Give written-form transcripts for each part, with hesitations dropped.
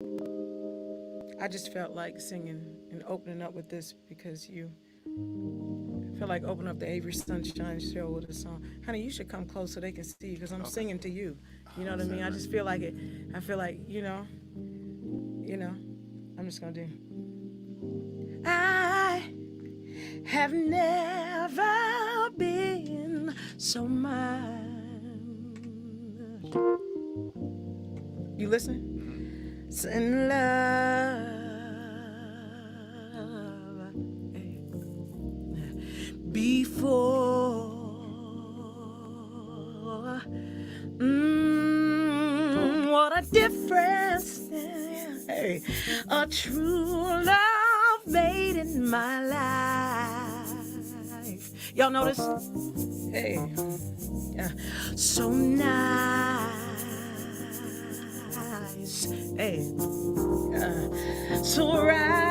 I just felt like singing and opening up with this because you feel like opening up the Avery Sunshine Show with a song. Honey, you should come close so they can see you because I'm Okay. singing to you. You know Oh, what I is that mean? I right? just feel like it. I feel like, you know, I'm just going to do. I have never been so much. You listen? Mm-hmm. In love before. What a difference, hey, a true love made in my life. Y'all notice? Hey, yeah, so nice. Hey, so right.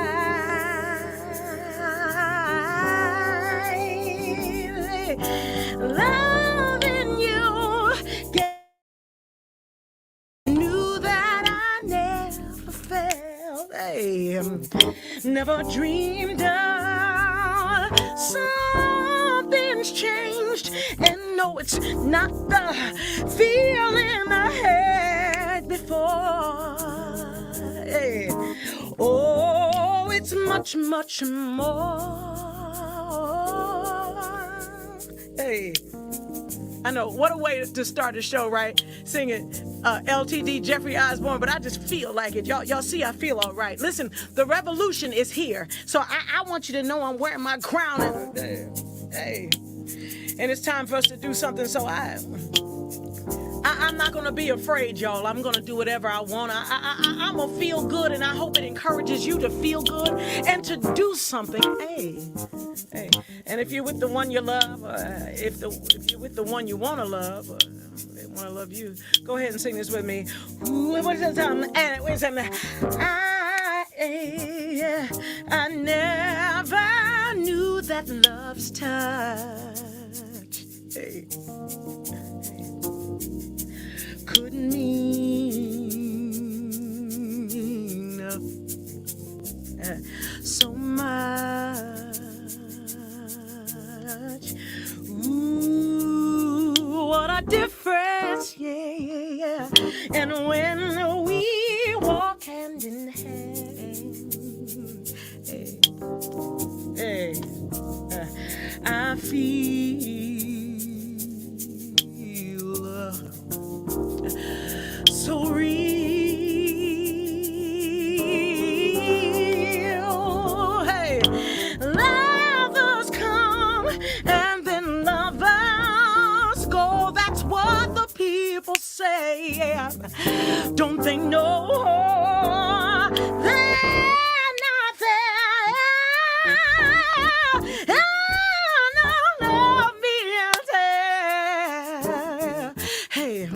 Loving you, knew that I never felt, hey, never dreamed of. Something's changed, and no, it's not the feeling I had before. Hey. Oh, it's much, much more. Hey. I know, what a way to start a show, right? Singing LTD Jeffrey Osborne, but I just feel like it. Y'all see I feel all right. Listen, the revolution is here. So I want you to know I'm wearing my crown. Hey. And it's time for us to do something. So I'm not going to be afraid, y'all. I'm going to do whatever I want. I'm going to feel good, and I hope it encourages you to feel good and to do something. Hey. And if you're with the one you love, if you're with the one you want to love, they want to love you, go ahead and sing this with me. Ooh, what is that song? Wait a second. I never knew that love's touch. Hey. Could mean so much. Ooh, what a difference, yeah. And when we walk hand in hand, hey, I feel so real. Hey, lovers come and then lovers go. That's what the people say. Don't they know they're not there? Hey,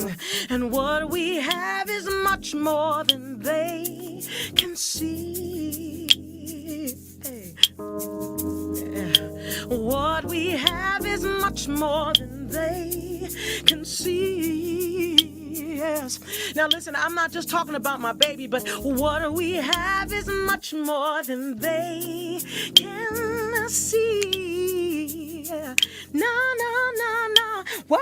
and what we have is much more than they can see. Hey. What we have is much more than they can see. Yes. Now listen, I'm not just talking about my baby, but what we have is much more than they can see. No. What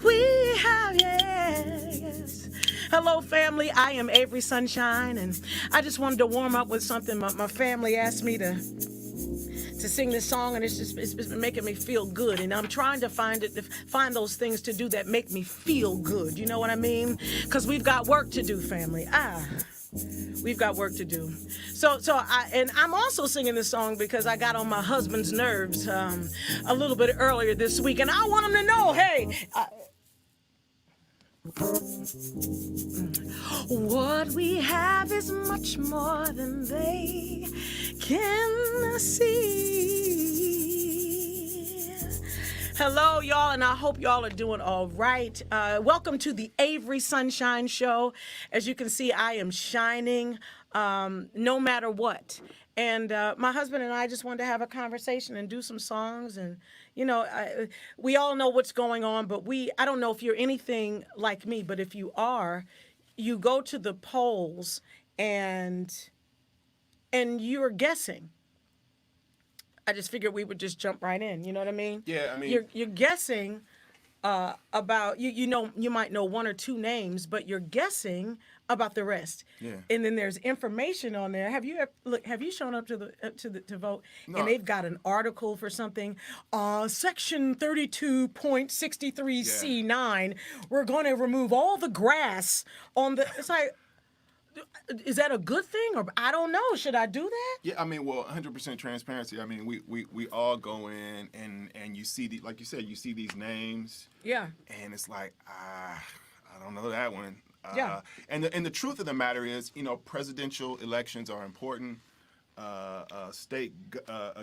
we have, yes. Hello, family. I am Avery Sunshine, and I just wanted to warm up with something. My family asked me to sing this song, and it's been making me feel good. And I'm trying to find those things to do that make me feel good. You know what I mean? Because we've got work to do, family. We've got work to do. So I'm also singing this song because I got on my husband's nerves a little bit earlier this week, and I want him to know, hey. What we have is much more than they can see. Hello, y'all, and I hope y'all are doing all right. Welcome to the Avery Sunshine Show. As you can see, I am shining no matter what. And my husband and I just wanted to have a conversation and do some songs. And, we all know what's going on, but I don't know if you're anything like me, but if you are, you go to the polls and you're guessing. I just figured we would just jump right in. You know what I mean? Yeah, I mean, you're guessing about you know you might know one or two names, but you're guessing about the rest. Yeah. And then there's information on there. Have you shown up to to vote? No. And they've got an article for something. Section 32.63C9. We're going to remove all the grass on the. It's like. Is that a good thing, or I don't know? Should I do that? Yeah, I mean, well, 100% transparency. I mean, we all go in and you see like you said, you see these names. Yeah. And it's like, I don't know that one. Yeah. And the truth of the matter is, you know, presidential elections are important. State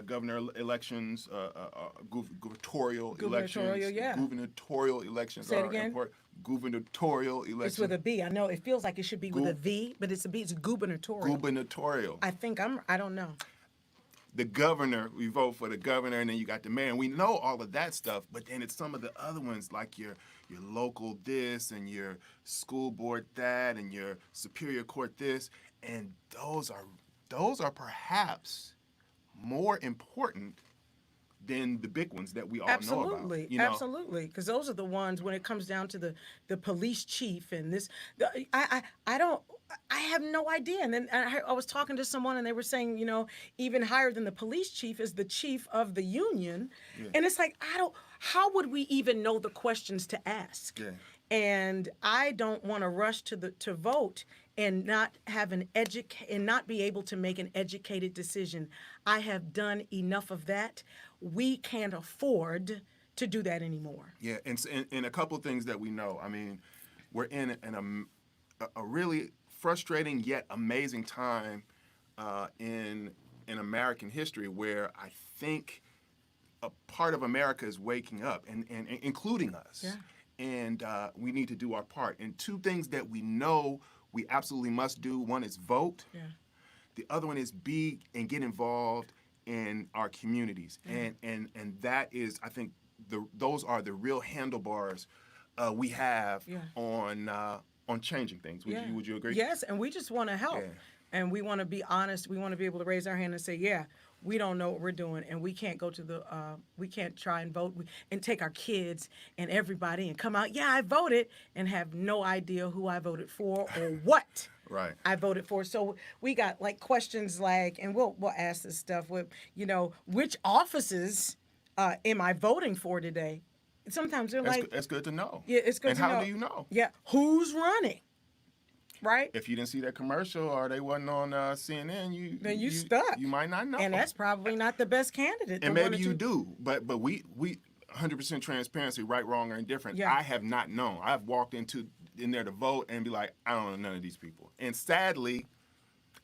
governor elections, gubernatorial elections. Yeah. Gubernatorial elections Say it are again. important. Gubernatorial elections. It's with a B. I know it feels like it should be with a V, but it's a B. It's gubernatorial. Gubernatorial. I don't know. The governor, we vote for the governor, and then you got the mayor. And we know all of that stuff, but then it's some of the other ones like your local this and your school board that and your superior court this, and those are perhaps more important than the big ones that we all know about. You know? Absolutely, because those are the ones when it comes down to the police chief and this. I have no idea. And then I was talking to someone and they were saying, you know, even higher than the police chief is the chief of the union. Yeah. And it's like, how would we even know the questions to ask? Yeah. And I don't want to rush to vote and not have and not be able to make an educated decision. I have done enough of that. We can't afford to do that anymore. Yeah, and a couple of things that we know. I mean, we're in a really frustrating yet amazing time in American history where I think a part of America is waking up, and including us. Yeah. And we need to do our part. And two things that we know we absolutely must do. One is vote. Yeah. The other one is be and get involved in our communities. Yeah. And that is, I think, those are the real handlebars we have on changing things. Would you agree? Yes, and we just want to help. Yeah. And we want to be honest. We want to be able to raise our hand and say, yeah, we don't know what we're doing, and we can't go to we can't try and vote and take our kids and everybody and come out, yeah, I voted, and have no idea who I voted for or what right. I voted for. So we got like questions like, and we'll ask this stuff with, you know, which offices am I voting for today? Sometimes they're like, that's good to know. Yeah, it's good and to know. And how do you know? Yeah, who's running? Right? If you didn't see that commercial or they wasn't on CNN, then you stuck. You might not know. And that's probably not the best candidate. And maybe you do, but we 100% transparency, right, wrong, or indifferent. Yeah. I have not known. I've walked in there to vote and be like, I don't know none of these people. And sadly,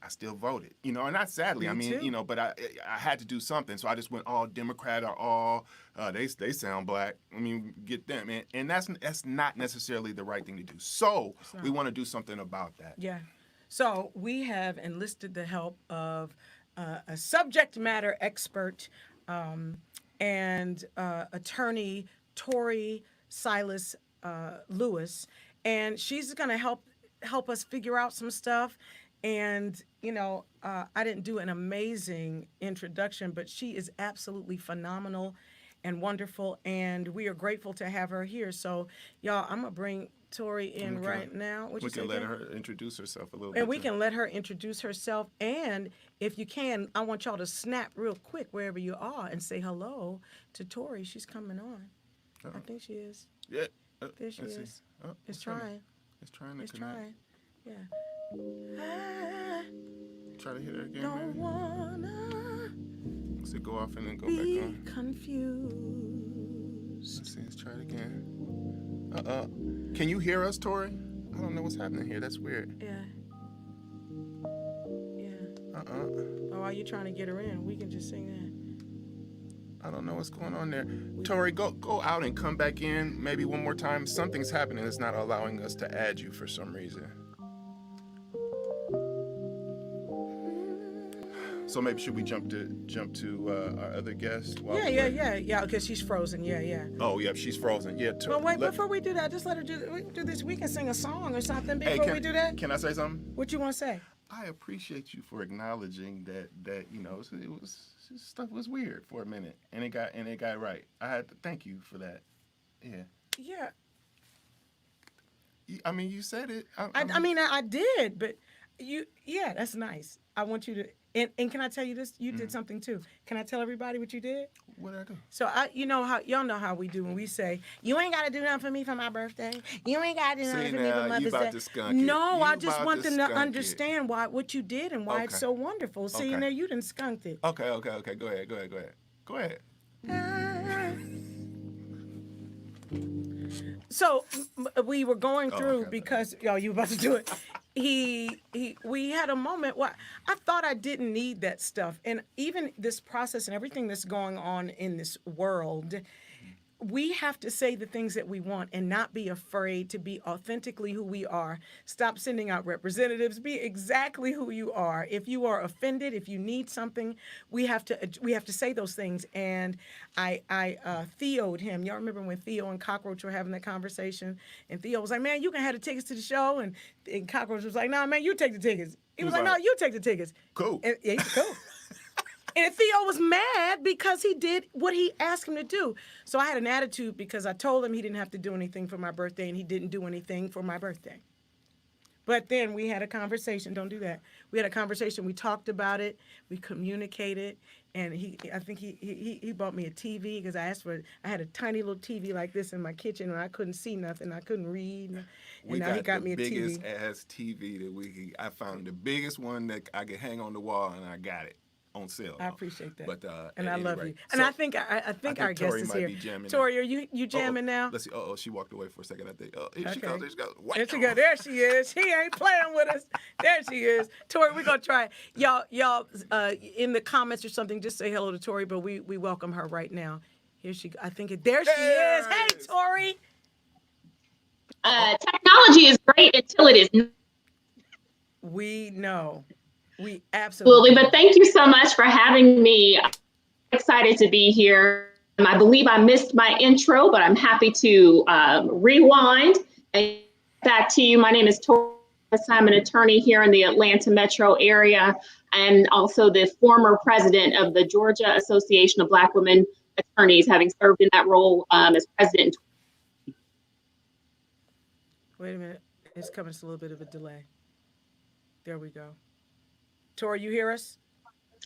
I still voted. You know, and not sadly. Me too. You know, but I had to do something, so I just went all Democrat or all they sound black. I mean, get them, and that's not necessarily the right thing to do. So we want to do something about that. Yeah. So we have enlisted the help of a subject matter expert and attorney Tori Silas-Lewis, and she's going to help us figure out some stuff. And, you know, I didn't do an amazing introduction, but she is absolutely phenomenal and wonderful, and we are grateful to have her here. So, y'all, I'm going to bring Tori in right now. We can let her introduce herself a little bit. And we can let her introduce herself. And if you can, I want y'all to snap real quick wherever you are and say hello to Tori. She's coming on. I think she is. Yeah. There she is. It's trying. It's trying to connect. Trying. Yeah. Try to hit her again, don't maybe. Wanna Does it go off and then go be back on? Confused. Let's see. Let's try it again. Can you hear us, Tori? I don't know what's happening here. That's weird. Yeah. Oh, are you trying to get her in? We can just sing that. I don't know what's going on there. Tori, go out and come back in maybe one more time. Something's happening that's not allowing us to add you for some reason. So maybe should we jump to our other guest? Yeah. Because she's frozen. Yeah. Oh, yeah, she's frozen. Yeah. But wait, before we do that, just let her do this. We can sing a song or something before we do that. Can I say something? What you want to say? I appreciate you for acknowledging that stuff was weird for a minute, and it got right. I had to thank you for that. Yeah. Yeah. I mean, you said it. I did, but yeah, that's nice. I want you to, and can I tell you this? You did something too. Can I tell everybody what you did? What did I do? So y'all know how we do when we say, you ain't got to do nothing for me for my birthday. You ain't got to do nothing for me for Mother's Day. To skunk no, it. I just want them to understand what you did and why it's so wonderful. See, and there you done skunked it. Okay. Go ahead. So we were going through because you about to do it. We had a moment where I thought I didn't need that stuff, and even this process and everything that's going on in this world, we have to say the things that we want and not be afraid to be authentically who we are. Stop sending out representatives. Be exactly who you are. If you are offended, if you need something, we have to say those things. And I Theo'd him. Y'all remember when Theo and Cockroach were having that conversation? And Theo was like, "Man, you can have the tickets to the show." And Cockroach was like, "Nah, man, you take the tickets." He was like, "No, you take the tickets." Cool. And, yeah, he's cool. And Theo was mad because he did what he asked him to do. So I had an attitude because I told him he didn't have to do anything for my birthday, and he didn't do anything for my birthday. But then we had a conversation. Don't do that. We had a conversation. We talked about it. We communicated. And I think he bought me a TV because I had a tiny little TV like this in my kitchen, and I couldn't see nothing. I couldn't read. And now he got me a TV. We got the biggest ass TV I found the biggest one that I could hang on the wall, and I got it on sale. I appreciate that. But and I love you. And so, I think our guest Tori is might here. Be jamming Tori, are you jamming now? Let's see. She walked away for a second. I think. Here she Okay. goes. There she goes. Wow. There she is. She ain't playing with us. There she is. Tori, we're gonna try it. Y'all in the comments or something, just say hello to Tori, but we welcome her right now. Here she there she is. Hey, Tori. Technology is great until it is not. We know. We absolutely. But thank you so much for having me. I'm excited to be here. I believe I missed my intro, but I'm happy to rewind and back to you. My name is Tori. I'm an attorney here in the Atlanta metro area and also the former president of the Georgia Association of Black Women Attorneys, having served in that role as president. Wait a minute. It's coming to a little bit of a delay. There we go. Tori, you hear us?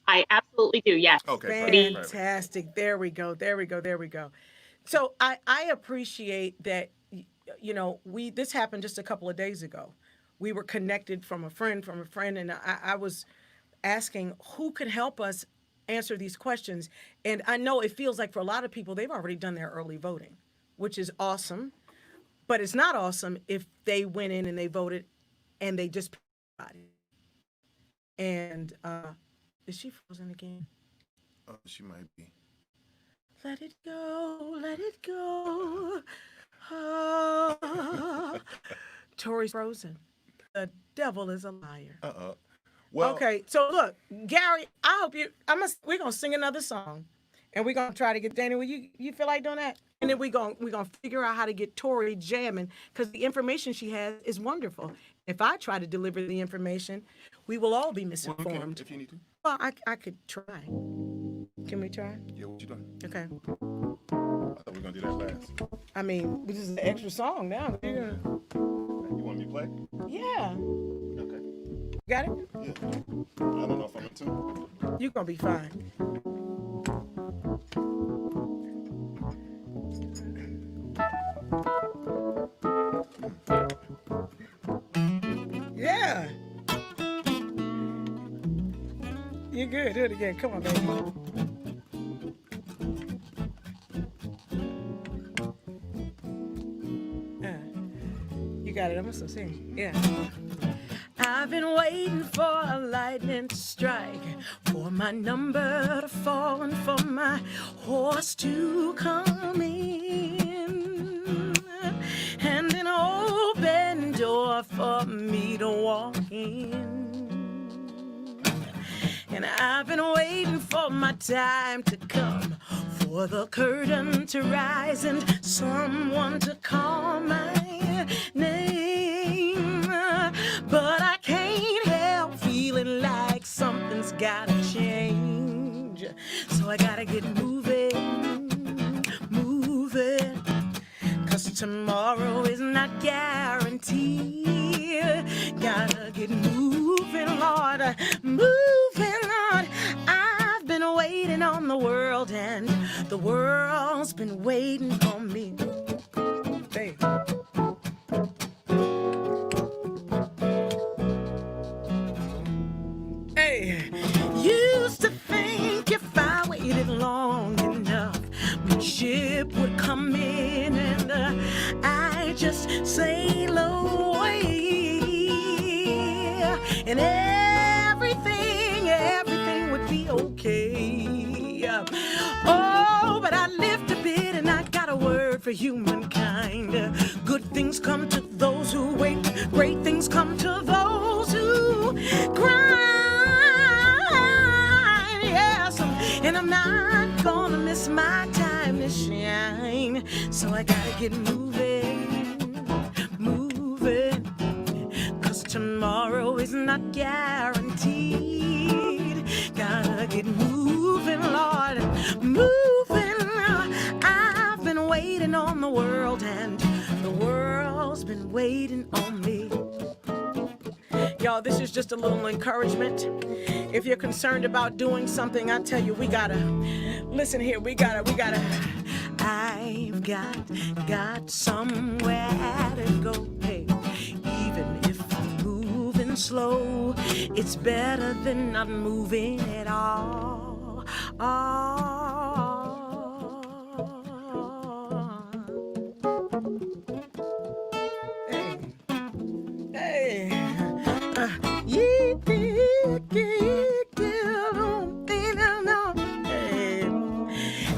I absolutely do, yes. Okay, fantastic. There we go. So I appreciate that, this happened just a couple of days ago. We were connected from a friend, and I was asking who could help us answer these questions. And I know it feels like for a lot of people, they've already done their early voting, which is awesome. But it's not awesome if they went in and they voted and they just picked it. And is she frozen again? Oh, she might be. Let it go, let it go. Oh. Tori's frozen. The devil is a liar. Well, okay, so look, Gary, I hope we're gonna sing another song, and we're gonna try to get Danny. Will you feel like doing that? And then we're gonna figure out how to get Tori jamming because the information she has is wonderful. If I try to deliver the information, we will all be misinformed. If you need to. Well, I could try. Can we try? Yeah, what you doing? Okay. I thought we were gonna do that last. I mean, this is an extra song now. Yeah. You want me to play? Yeah. Okay. Got it? Yeah. I don't know if I'm in tune. You're gonna be fine. Yeah. You're good. Do it again. Come on, baby. You got it. I'm gonna sing. Yeah. I've been waiting for a lightning to strike, for my number to fall and for my horse to come in, and an open door for me to walk in. And I've been waiting for my time to come, for the curtain to rise and someone to call my name. But I can't help feeling like something's gotta change. So I gotta get moving, moving. 'Cause tomorrow is not guaranteed. Gotta get moving, Lord, moving, Lord. I've been waiting on the world, and the world's been waiting on me. Babe. Hey, used to think if I waited long enough, my ship would come in and I just sail away, and everything would be okay. Oh, but I lived a bit and I got a word for humankind. Good things come to those who wait, great things come to those who grind. Yes, and I'm not gonna miss my time to shine. So I gotta get moving, moving. 'Cause tomorrow is not guaranteed. Gotta get moving, Lord, moving. I've been waiting on the world, and the world's been waiting on me. Y'all, this is just a little encouragement. If you're concerned about doing something, I tell you, we gotta, listen here, we gotta. I've got somewhere to go, hey. Even if I'm moving slow, it's better than not moving at all. Hey, hey,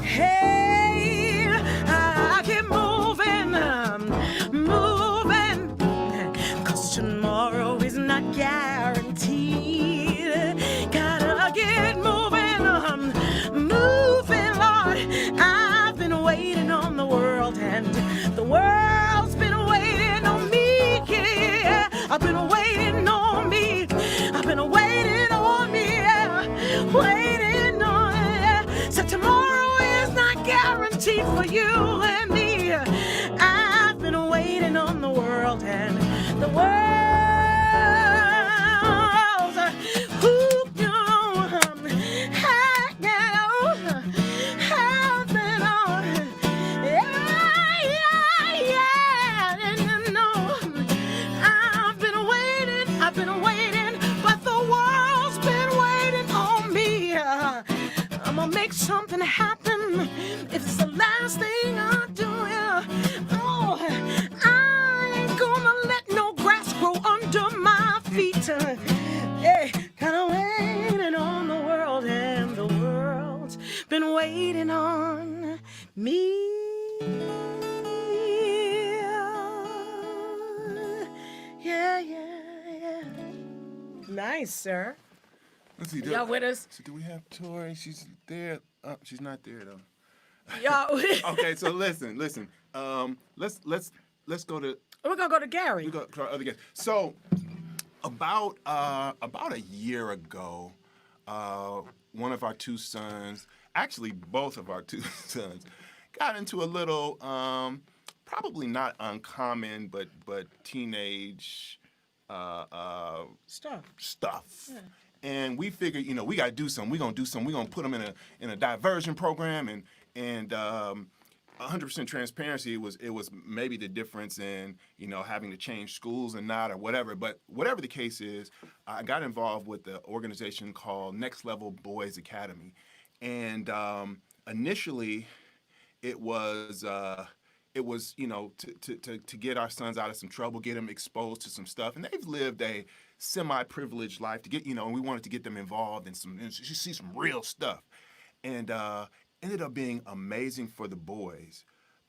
hey, I keep moving, moving, 'cause tomorrow is not guaranteed. Gotta get moving, moving, Lord. I've been waiting on the world, and the world's been waiting on me. Yeah, I've been waiting on me. I've been waiting on me. Yeah, waiting on it. So tomorrow is not guaranteed for you and me. I've been waiting on the world, and the world's I've been waiting, but the world's been waiting on me. I'm gonna make something happen if it's the last thing I do. Oh, I ain't gonna let no grass grow under my feet. Hey, kinda waiting on the world, and the world's been waiting on me. Yeah. Nice, sir. Let's see. Y'all with us? So do we have Tori? She's there. She's not there though. Y'all. Okay, so listen. Let's go to. We're gonna go to Gary. We go to our other guest. So about a year ago, one of our two sons, actually both of our two sons, got into a little probably not uncommon but teenage stuff. Yeah. And we figured, we got to do something. We're going to do something. We're going to put them in a diversion program, and 100% transparency, it was maybe the difference in, having to change schools and not, or whatever. But whatever the case is, I got involved with the organization called Next Level Boys Academy. And initially it was to get our sons out of some trouble, get them exposed to some stuff. And they've lived a semi-privileged life to get, and we wanted to get them involved in see some real stuff. And ended up being amazing for the boys.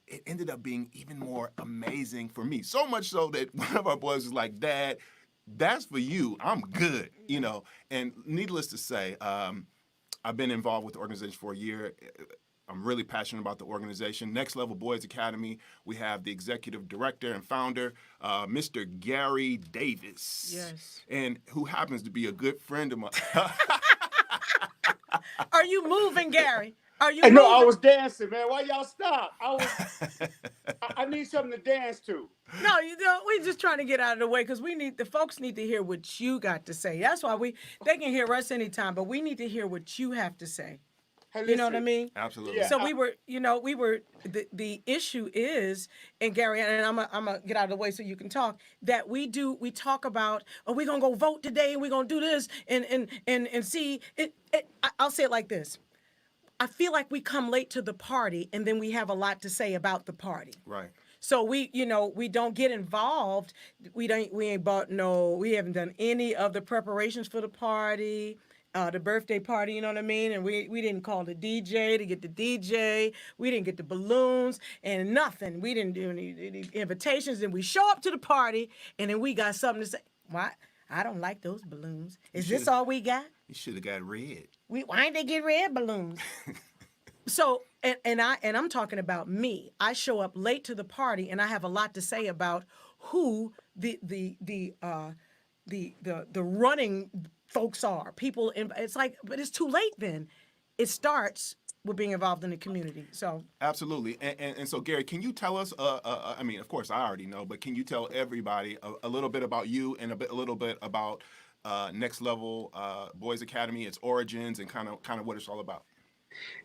It ended up being even more amazing for me. So much so that one of our boys was like, "Dad, that's for you. I'm good, you know. And needless to say, I've been involved with the organization for a year. I'm really passionate about the organization. Next Level Boys Academy. We have the executive director and founder, Mr. Gary Davis. Yes. And who happens to be a good friend of mine. Are you moving, Gary? Are you Hey, moving? no, I was dancing, man. Why y'all stop? I need something to dance to. No, you know, we're just trying to get out of the way because the folks need to hear what you got to say. That's why they can hear us anytime, but we need to hear what you have to say. Hey, You know what I listen, mean? Absolutely. Yeah. So the issue is, and Gary, and I'm gonna get out of the way so you can talk, that we talk about, oh, we're gonna go vote today and we're gonna do this and see it. I'll say it like this. I feel like we come late to the party and then we have a lot to say about the party. Right. So we don't get involved. We haven't done any of the preparations for the party, the birthday party, you know what I mean? And we didn't call the DJ to get the DJ. We didn't get the balloons and nothing. We didn't do any invitations. And we show up to the party and then we got something to say. Why? I don't like those balloons. Is this all we got? You should have got red. Why didn't they get red balloons? So, and I'm talking about me. I show up late to the party, and I have a lot to say about who the running folks are. People, it's like, but it's too late. Then it starts with being involved in the community. So Absolutely. And so, Gary, can you tell us, I mean, of course, I already know, but can you tell everybody a little bit about you and a little bit about Next Level Boys Academy, its origins, and kind of what it's all about?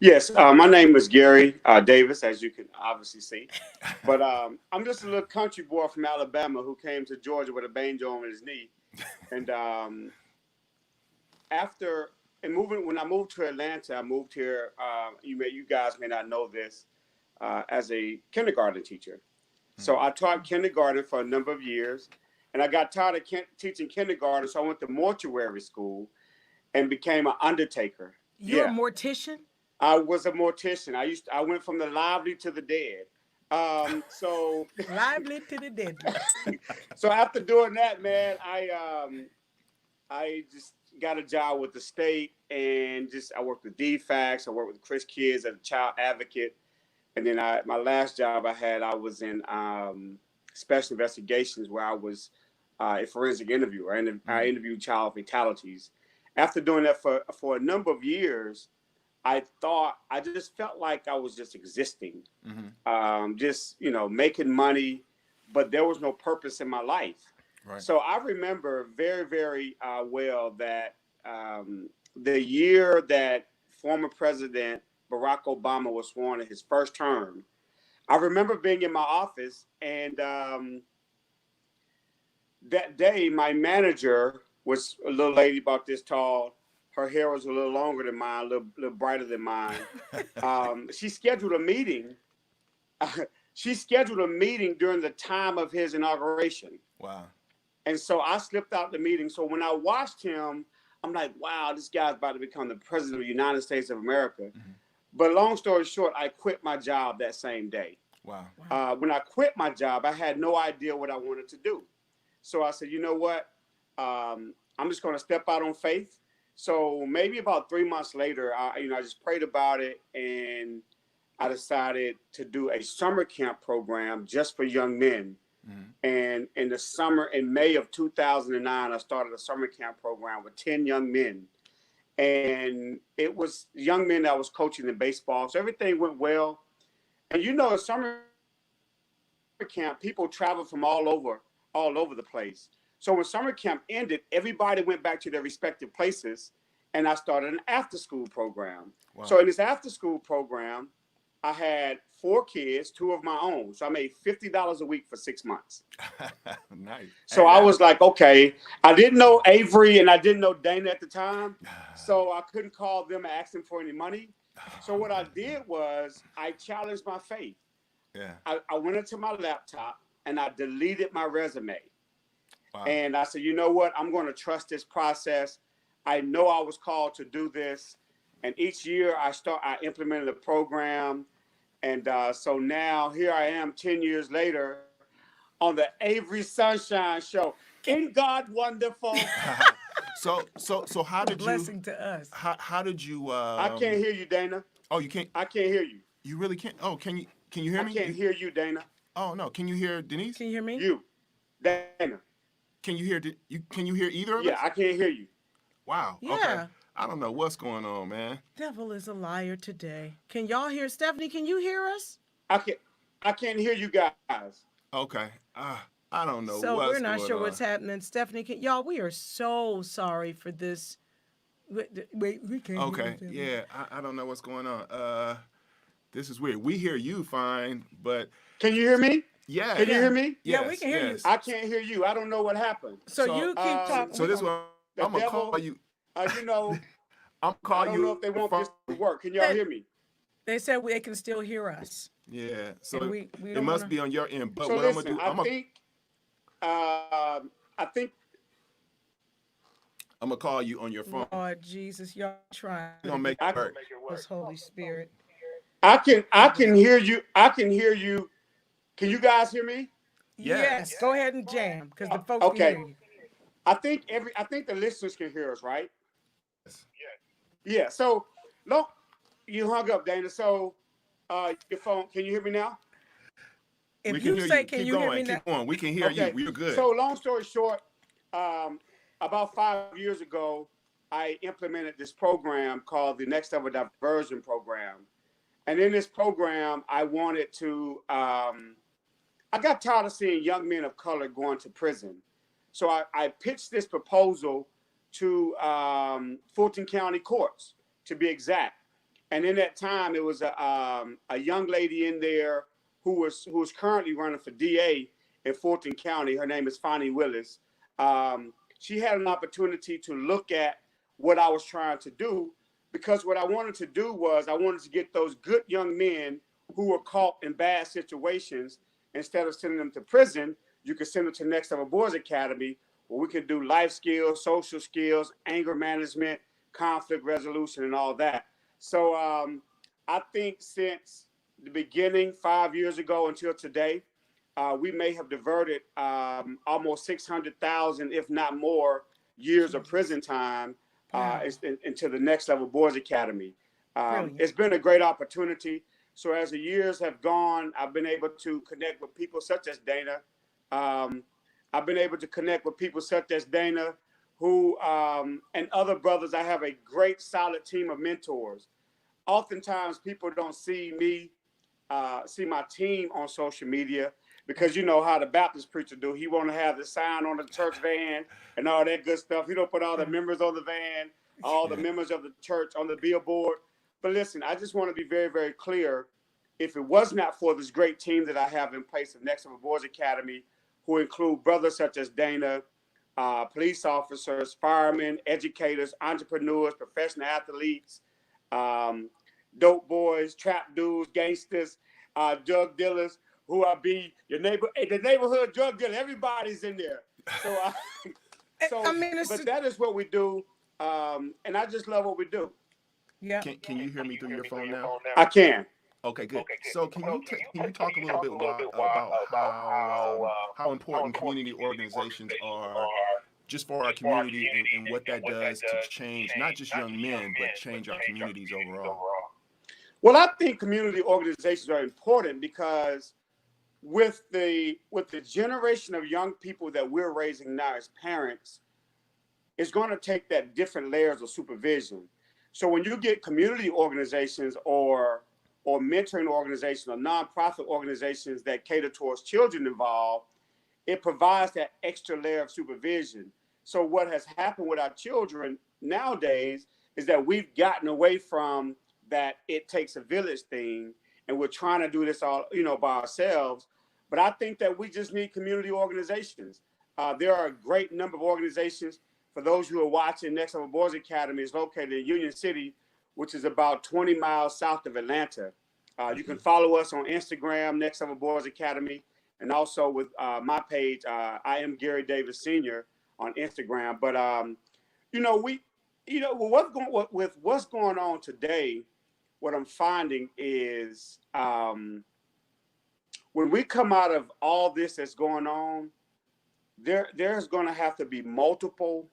Yes, my name is Gary Davis, as you can obviously see. But I'm just a little country boy from Alabama who came to Georgia with a banjo on his knee. And when I moved to Atlanta, I moved here. You guys may not know this, as a kindergarten teacher. So I taught kindergarten for a number of years, and I got tired of teaching kindergarten, so I went to mortuary school and became an undertaker. you're a mortician? I was a mortician. I went from the lively to the dead. So Lively to the dead. so after doing that, man, I just got a job with the state, and I worked with DFACS. I worked with Chris Kids as a child advocate, and then my last job I was in special investigations, where I was a forensic interviewer. I interviewed child fatalities. After doing that for a number of years, I just felt like I was just existing, making money, but there was no purpose in my life. Right. So I remember very, very well that the year that former President Barack Obama was sworn in his first term, I remember being in my office, and that day my manager was a little lady about this tall. Her hair was a little longer than mine, a little brighter than mine. She scheduled a meeting. She scheduled a meeting during the time of his inauguration. Wow. And so I slipped out the meeting. So when I watched him, I'm like, wow, this guy's about to become the president of the United States of America. Mm-hmm. But long story short, I quit my job that same day. Wow. When I quit my job, I had no idea what I wanted to do. So I said, you know what? I'm just going to step out on faith. So maybe about 3 months later, I just prayed about it, and I decided to do a summer camp program just for young men. Mm-hmm. And in May of 2009, I started a summer camp program with 10 young men. And it was young men that I was coaching in baseball. So everything went well. And at summer camp, people travel from all over the place. So when summer camp ended, everybody went back to their respective places, and I started an after-school program. Wow. So in this after-school program, I had 4 kids, 2 of my own. So I made $50 a week for 6 months. Nice. So I was like, okay, I didn't know Avery and I didn't know Dana at the time. So I couldn't call them and ask them for any money. So what I did was I challenged my faith. Yeah. I went into my laptop and I deleted my resume. Wow. And I said, you know what? I'm going to trust this process. I know I was called to do this. And each year I implemented a program. And so now here I am 10 years later on the Avery Sunshine Show. Ain't God wonderful? So how did you? Blessing to us. How did you? I can't hear you, Dana. Oh, you can't. I can't hear you. You really can't. Oh, can you? Can you hear I me? can't hear you, Dana. Oh no. Can you hear Denise? Can you hear me? You, Dana. Can you hear? You can you hear either of Yeah, us? I can't hear you. Wow. Yeah. Okay. I don't know what's going on, man. Devil is a liar today. Can y'all hear Stephanie? Can you hear us? I can't hear you guys. Okay. I don't know So what's we're not going sure on. what's happening. Stephanie, y'all, we are so sorry for this. Wait, we can't hear Okay. you, Yeah. I don't know what's going on. This is weird. We hear you fine, but Can you hear me? yeah. Can you hear me? Yeah, Yes, we can hear you. yes. I can't hear you. I don't know what happened. So you keep talking. So this one, The I'm gonna devil, call you. you know, I'm I call don't you. know if they want this to work. Can y'all hear me? They said they can still hear us. Yeah. So And we it don't must wanna- be on your end. But So what listen, I'm gonna do, I think I'm gonna call you on your phone. Lord Jesus, y'all trying. We're gonna make I it work. This Holy Spirit. I can hear you. I can hear you. Can you guys hear me? Yes, go ahead and jam because the folks Okay. can hear you. I think the listeners can hear us, right? Yeah. So no, you hung up, Dana. So your phone. Can you hear me now? If We can you hear say, you. can Keep you going. hear me now? Keep going. We can hear you. We're good. So long story short, about 5 years ago, I implemented this program called the Next Level Diversion Program. And in this program, I wanted to, I got tired of seeing young men of color going to prison. So I pitched this proposal to Fulton County courts, to be exact. And in that time, it was a young lady in there who was currently running for DA in Fulton County. Her name is Fonnie Willis. She had an opportunity to look at what I was trying to do, because what I wanted to do was I wanted to get those good young men who were caught in bad situations. Instead of sending them to prison, you could send them to Next Level Boys Academy, where we can do life skills, social skills, anger management, conflict resolution, and all that. So I think since the beginning 5 years ago until today, we may have diverted almost 600,000, if not more, years of prison time into the Next Level Boys Academy. It's been a great opportunity. So as the years have gone, I've been able to connect with people such as Dana. I've been able to connect with people such as Dana, who and other brothers. I have a great, solid team of mentors. Oftentimes, people don't see me, see my team on social media, because you know how the Baptist preacher do. He want to have the sign on the church van and all that good stuff. He don't put all the members on the van, all the members of the church on the billboard. But listen, I just want to be very, very clear. If it was not for this great team that I have in place at Next Level Boys Academy, who include brothers such as Dana, police officers, firemen, educators, entrepreneurs, professional athletes, dope boys, trap dudes, gangsters, drug dealers, who are the neighborhood drug dealer. Everybody's in there. So, but that is what we do, and I just love what we do. Yeah. Can you hear me through your phone now? I can. Okay, good. So can you talk a little bit about how important community organizations are just for our community, and what that does to change not just young men, but change our communities overall? Well, I think community organizations are important because with the generation of young people that we're raising now as parents, it's going to take that different layers of supervision. So when you get community organizations or mentoring organizations or nonprofit organizations that cater towards children involved, it provides that extra layer of supervision. So what has happened with our children nowadays is that we've gotten away from that it takes a village thing, and we're trying to do this all, by ourselves. But I think that we just need community organizations. There are a great number of organizations. For those who are watching, Next Level Boys Academy is located in Union City, which is about 20 miles south of Atlanta. You can follow us on Instagram, Next Level Boys Academy, and also with my page, I am Gary Davis Sr. on Instagram. But with what's going on today, what I'm finding is when we come out of all this that's going on, there's going to have to be multiple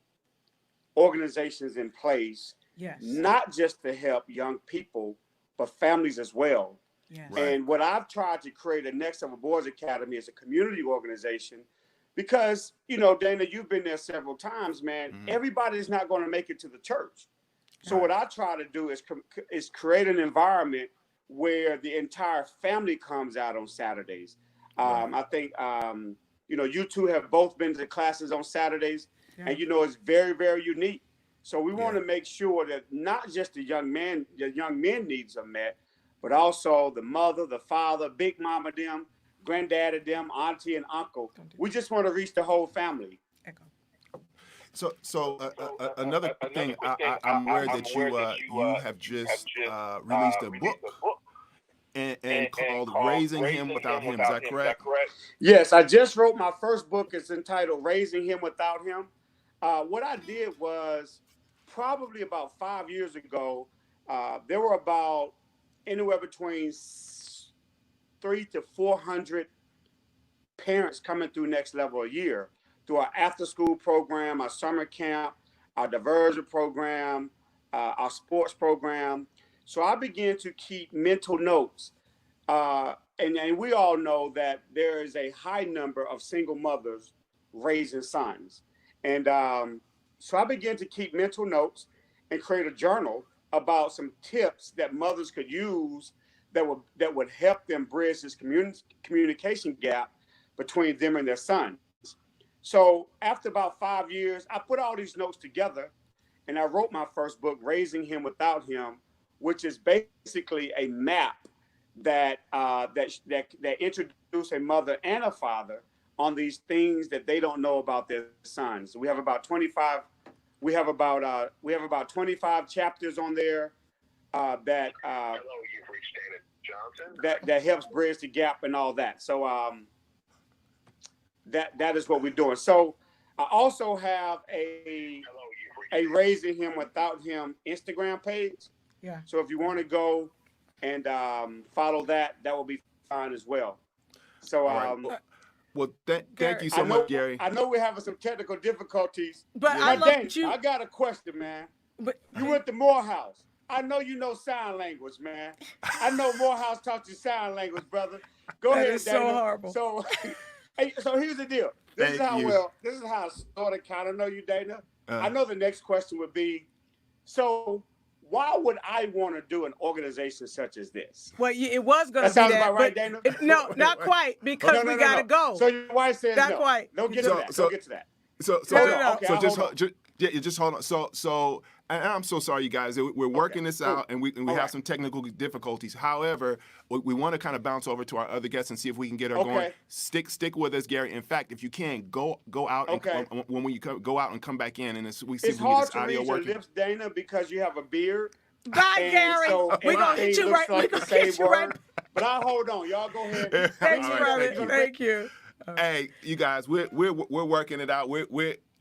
organizations in place, Yes. not just to help young people, but families as well. Yes. Right. And what I've tried to create at Next Level Boys Academy is a community organization because, you know, Dana, you've been there several times, man. Mhm. Everybody's not going to make it to the church. So Right. what I try to do is create an environment where the entire family comes out on Saturdays. Right. I think, you know, you two have both been to classes on Saturdays, Yeah. and, you know, it's very, very unique. So we want Yeah. to make sure that not just the young men needs are met, but also the mother, the father, big mama them, granddaddy them, auntie and uncle. We just want to reach the whole family. Echo. So another thing, I'm aware that you have just released a book and called "Raising Him Without Him." Is that correct? Yes, I just wrote my first book. It's entitled Raising Him Without Him. What I did was probably about 5 years ago, there were about anywhere between 300 to 400 parents coming through Next Level a year through our after school program, our summer camp, our diversion program, our sports program. So I began to keep mental notes. And we all know that there is a high number of single mothers raising sons. And so I began to keep mental notes and create a journal about some tips that mothers could use that would help them bridge this communication gap between them and their sons. So after about 5 years, I put all these notes together and I wrote my first book, Raising Him Without Him, which is basically a map that introduce a mother and a father on these things that they don't know about their sons. We have about 25 chapters on there that helps bridge the gap and all that. So that is what we're doing. So I also have a Raising Him Without Him Instagram page. Yeah. So if you want to go and follow that will be fine as well. So Well, thank you so much, Gary. I know we're having some technical difficulties, But Yeah. I but love Dane, you. I got a question, man. But You went to Morehouse. I know you know sign language, man. I know Morehouse taught you sign language, brother. Go That ahead, is so Dana. horrible. So, hey, so here's the deal. This Thank you. is how I sort of kind of know you, Dana. Uh. I know the next question would be, so why would I want to do an organization such as this? well, it was going to That be sounds that, about right, but Dana? no, not quite, because we got to go. So your wife says Not no. quite. Don't get So- to that. so- Don't get to that. So No. Okay, so I'll just hold on. just hold on. So and I'm so sorry, you guys. We're working this out, and we All have right. some technical difficulties. However, we want to kind of bounce over to our other guests and see if we can get her Okay. going. Stick with us, Gary. In fact, if you can go out Okay. and when you go out and come back in, and we see It's if we get hard this to audio read your working. lips, Dana, because you have a beard. Bye, And Gary. so We're going to hit everything you looks right. like We're the going to hit same you right. word. But I'll hold on. Y'all go ahead. Thanks, All right, brother. thank you. Thank you. Hey, you guys, we're working it out. We're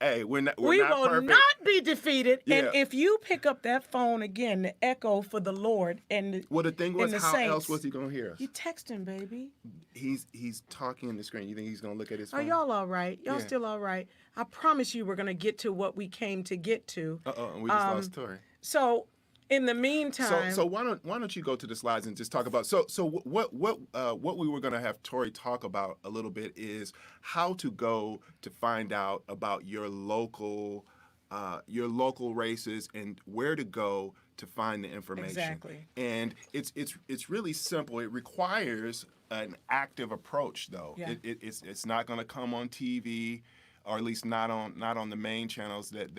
not We not will perfect. not be defeated. And Yeah. if you pick up that phone again, the echo for the Lord and Well, the thing was, the how saints. else was he gonna hear us? You text him, baby. He's talking in the screen. You think he's gonna look at his phone? Are y'all all right? Y'all Yeah. still all right? I promise you we're going to get to what we came to get to. And we just lost Tori. So in the meantime, So why don't you go to the slides and just talk about what we were going to have Tori talk about a little bit is how to go to find out about your local races and where to go to find the information. Exactly. And it's really simple. It requires an active approach, though. Yeah. It's not going to come on TV. Or at least not on the main channels that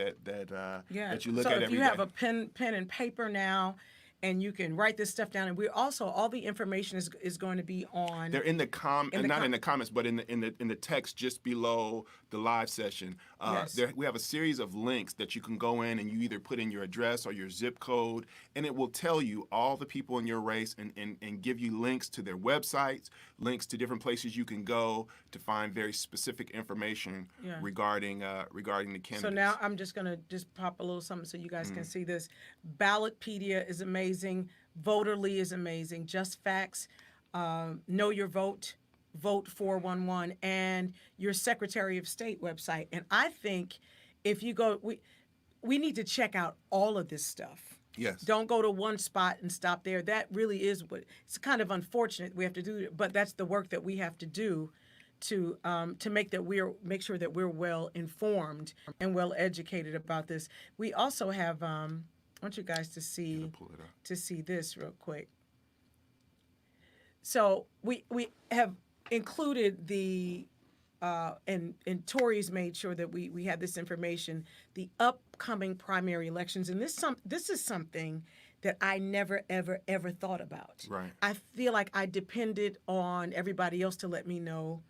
you look so at if every you day. have a pen and paper now, and you can write this stuff down, and we also all the information is going to be on. They're in the in the comments, but in the text just below the live session. Yes. We have a series of links that you can go in and you either put in your address or your zip code, and it will tell you all the people in your race and give you links to their websites, links to different places you can go to find very specific information Yeah. regarding the candidates. So now I'm just gonna pop a little something so you guys can see this. Ballotpedia is amazing. Voterly is amazing. Just Facts, Know Your Vote Vote 411 and your Secretary of State website. And I think if you go, we need to check out all of this stuff. Yes. Don't go to one spot and stop there. That really is what it's kind of unfortunate we have to do, but that's the work that we have to do to make make sure that we're well informed and well educated about this. We also have I want you guys to see this real quick. So we have included the and Tori's made sure that we have this information, the upcoming primary elections, and this is something that I never ever thought about. Right. I feel like I depended on everybody else to let me know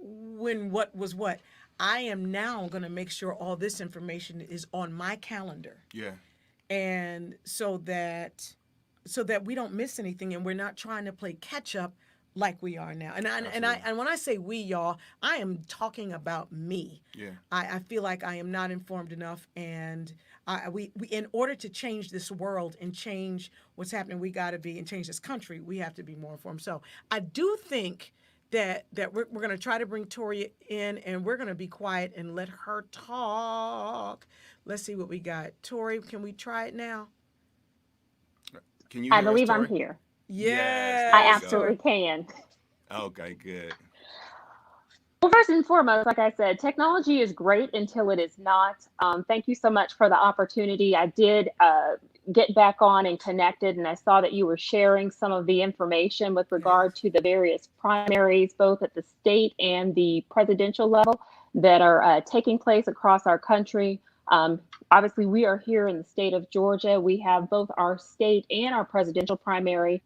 when what was what. I am now going to make sure all this information is on my calendar. Yeah. And so that we don't miss anything, and we're not trying to play catch up like we are now. And when I say we, y'all, I am talking about me. Yeah. I feel like I am not informed enough, and we in order to change this world and change what's happening, we got to be, and change this country, we have to be more informed. So I do think that we're going to try to bring Tori in, and we're going to be quiet and let her talk. Let's see what we got. Tori, can we try it now? Can you hear I believe us, Tori? I'm here. Yes, I absolutely can. Okay, good. Well, first and foremost, like I said, technology is great until it is not. Thank you so much for the opportunity. I did get back on and connected, and I saw that you were sharing some of the information with regard to the various primaries, both at the state and the presidential level, that are taking place across our country. Obviously, we are here in the state of Georgia. We have both our state and our presidential primary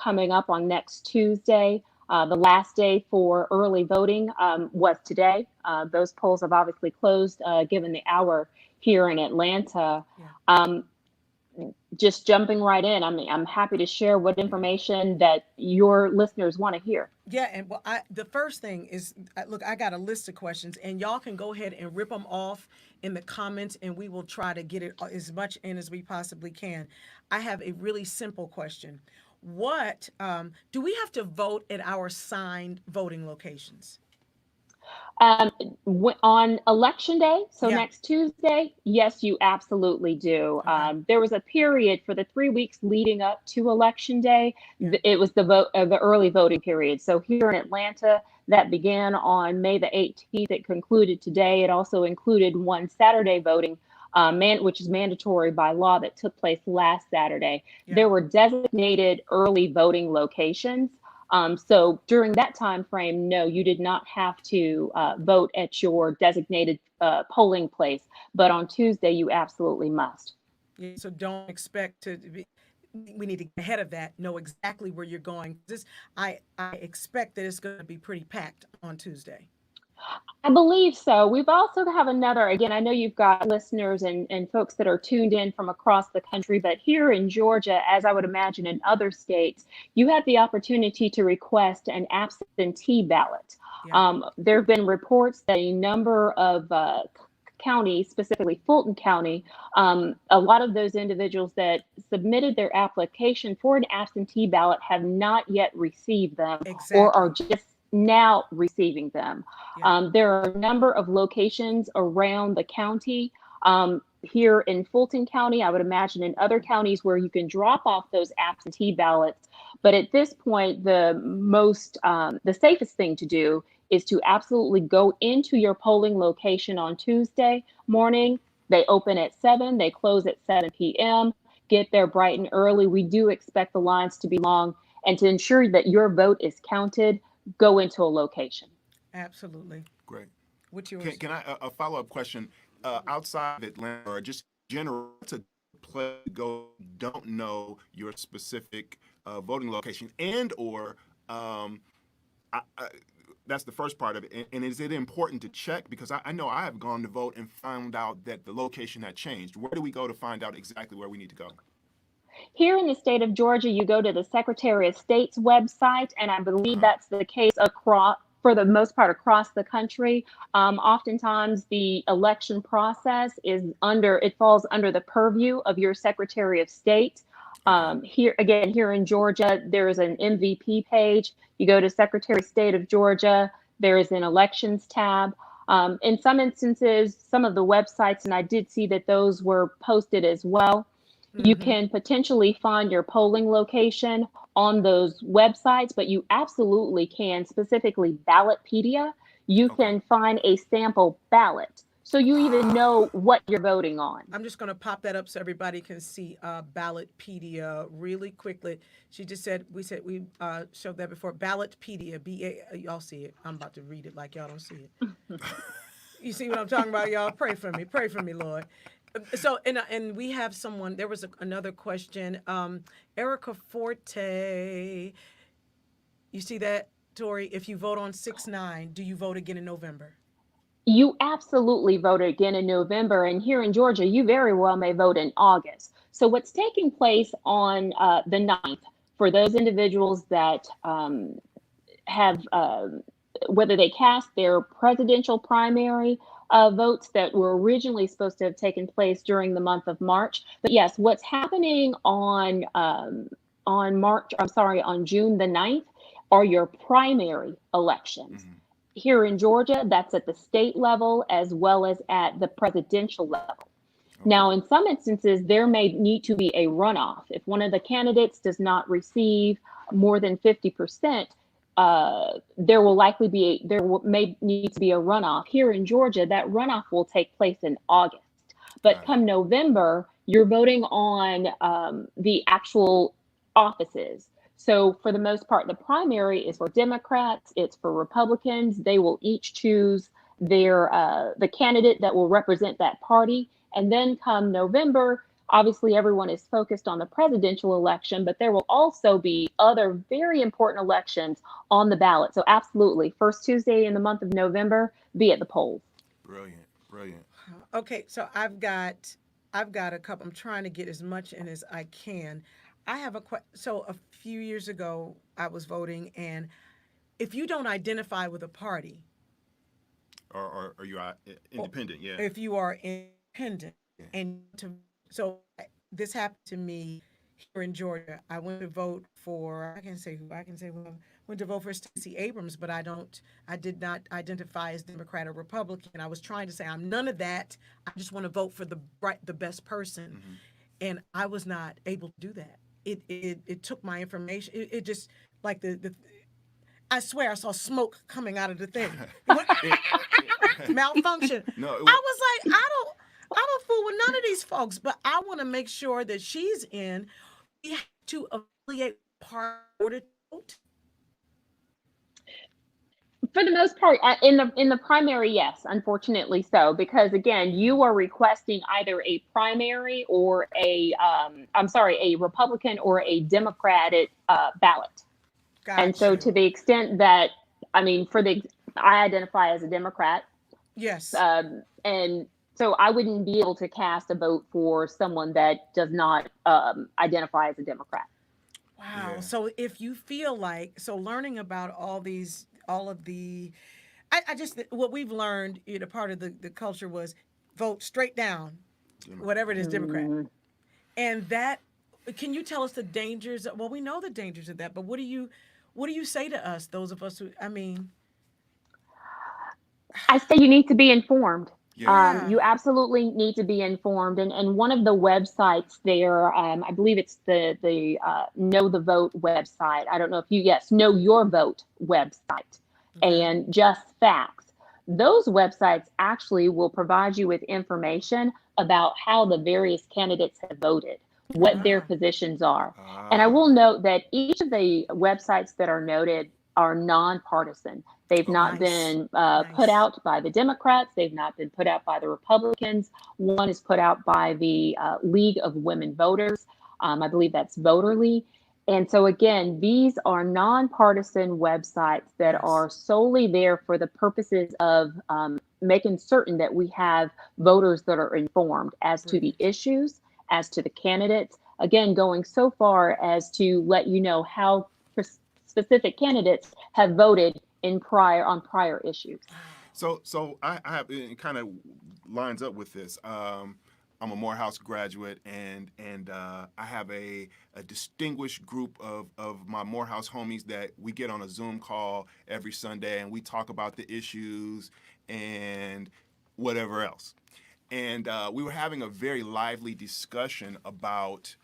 coming up on next Tuesday. The last day for early voting was today. Those polls have obviously closed given the hour here in Atlanta. Just jumping right in, I'm happy to share what information that your listeners want to hear. Yeah, and well, the first thing is, look, I got a list of questions, and y'all can go ahead and rip them off in the comments, and we will try to get it as much in as we possibly can. I have a really simple question. What do we have to vote at our assigned voting locations? On election day, so Yeah. next Tuesday, yes, you absolutely do. Okay. There was a period for the 3 weeks leading up to election day. It was the early voting period. So here in Atlanta, that began on May the 18th. It concluded today. It also included one Saturday voting, which is mandatory by law, that took place last Saturday. Yeah. There were designated early voting locations. So during that time frame, no, you did not have to vote at your designated polling place. But on Tuesday, you absolutely must. Yeah, so don't expect to be. We need to get ahead of that. Know exactly where you're going. I expect that it's going to be pretty packed on Tuesday. I believe so. We've also have another, again, I know you've got listeners and folks that are tuned in from across the country, but here in Georgia, as I would imagine in other states, you have the opportunity to request an absentee ballot. Yeah. There have been reports that a number of counties, specifically Fulton County, a lot of those individuals that submitted their application for an absentee ballot have not yet received them. Exactly. Or are just now receiving them. Yeah. There are a number of locations around the county. Here in Fulton County, I would imagine in other counties where you can drop off those absentee ballots. But at this point, the safest thing to do is to absolutely go into your polling location on Tuesday morning. They open at 7, they close at 7 p.m. Get there bright and early. We do expect the lines to be long. And to ensure that your vote is counted, go into a location. Absolutely. Great. What's yours? Can I a follow-up question? Outside of Atlanta, or just general, to play go don't know your specific voting location, and or that's the first part of it. And is it important to check? Because I know I have gone to vote and found out that the location had changed. Where do we go to find out exactly where we need to go? Here in the state of Georgia, you go to the Secretary of State's website, and I believe that's the case for the most part across the country. Oftentimes, the election process falls under the purview of your Secretary of State. Here in Georgia, there is an MVP page. You go to Secretary of State of Georgia, there is an elections tab. In some instances, some of the websites, and I did see that those were posted as well. You can potentially find your polling location on those websites, but you absolutely can, specifically Ballotpedia, you can find a sample ballot. So you even know what you're voting on. I'm just going to pop that up so everybody can see Ballotpedia really quickly. She just said we showed that before. Ballotpedia, y'all see it. I'm about to read it like y'all don't see it. You see what I'm talking about, y'all? Pray for me, Lord. So and we have someone. There was another question. Erica Forte. You see that, Tori? If you vote on 6/9, do you vote again in November? You absolutely vote again in November, and here in Georgia, you very well may vote in August. So what's taking place on the 9th, for those individuals that have, whether they cast their presidential primary votes that were originally supposed to have taken place during the month of March. But yes, what's happening on June the 9th are your primary elections. Here in Georgia, that's at the state level as well as at the presidential level. Now, in some instances, there may need to be a runoff. If one of the candidates does not receive more than 50%, there may need to be a runoff. Here in Georgia, that runoff will take place in August. But come November, you're voting on the actual offices. So for the most part, the primary is for Democrats, it's for Republicans. They will each choose the candidate that will represent that party. And then come November, obviously everyone is focused on the presidential election, but there will also be other very important elections on the ballot. So absolutely, first Tuesday in the month of November, be at the polls. Brilliant. Okay, so I've got a couple. I'm trying to get as much in as I can. I have so a few years ago I was voting, and if you don't identify with a party, or you are independent, if you are independent, so this happened to me here in Georgia. I went to vote for I can say who I went to vote for Stacey Abrams, but I did not identify as Democrat or Republican. I was trying to say I'm none of that. I just want to vote for the best person, and I was not able to do that. It took my information. It just like the I swear I saw smoke coming out of the thing. Malfunction. No, I was like, I don't fool with none of these folks, but I want to make sure that she's in. We have to affiliate part order to vote. For the most part, in the primary, yes, unfortunately so, because again, you are requesting either a primary or a Republican or a Democratic ballot. Gotcha. And so to the extent that, I identify as a Democrat. Yes. And so I wouldn't be able to cast a vote for someone that does not identify as a Democrat. Wow. Yeah. So if you feel like, learning about all of the, I just, what we've learned, part of the culture was vote straight down, whatever it is, Democrat. And that, can you tell us the dangers? Well, we know the dangers of that, but what do you say to us, those of us who, I say you need to be informed. Yeah. You absolutely need to be informed. And one of the websites there, I believe it's the Know the Vote website. I don't know if Know Your Vote website, and Just Facts. Those websites actually will provide you with information about how the various candidates have voted, what their positions are. And I will note that each of the websites that are noted are nonpartisan. They've not been put out by the Democrats. They've not been put out by the Republicans. One is put out by the League of Women Voters. I believe that's Voterly. And so again, these are nonpartisan websites that are solely there for the purposes of making certain that we have voters that are informed as to the issues, as to the candidates. Again, going so far as to let you know how specific candidates have voted on prior issues. So I have, it kind of lines up with this. I'm a Morehouse graduate, and I have a distinguished group of my Morehouse homies that we get on a Zoom call every Sunday, and we talk about the issues and whatever else. And we were having a very lively discussion about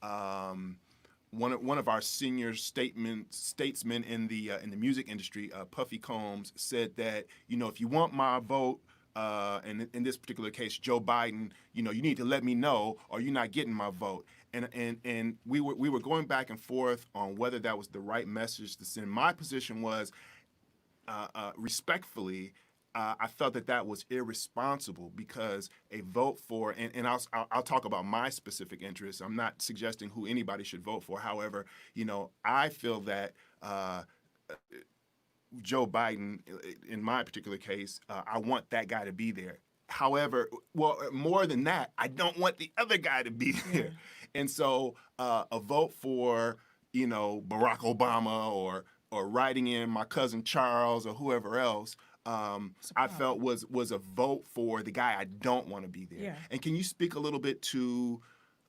one of our senior statesmen in the music industry, Puffy Combs, said that, you know, if you want my vote, and in this particular case, Joe Biden, you know, you need to let me know, or you're not getting my vote. And we were going back and forth on whether that was the right message to send. My position was, respectfully, I felt that was irresponsible, because a vote for, and I'll talk about my specific interests. I'm not suggesting who anybody should vote for. However, you know, I feel that Joe Biden, in my particular case, I want that guy to be there. However, well, more than that, I don't want the other guy to be there. Yeah. And so a vote for, you know, Barack Obama or writing in my cousin Charles or whoever else, I felt was a vote for the guy I don't want to be there. Yeah. And can you speak a little bit to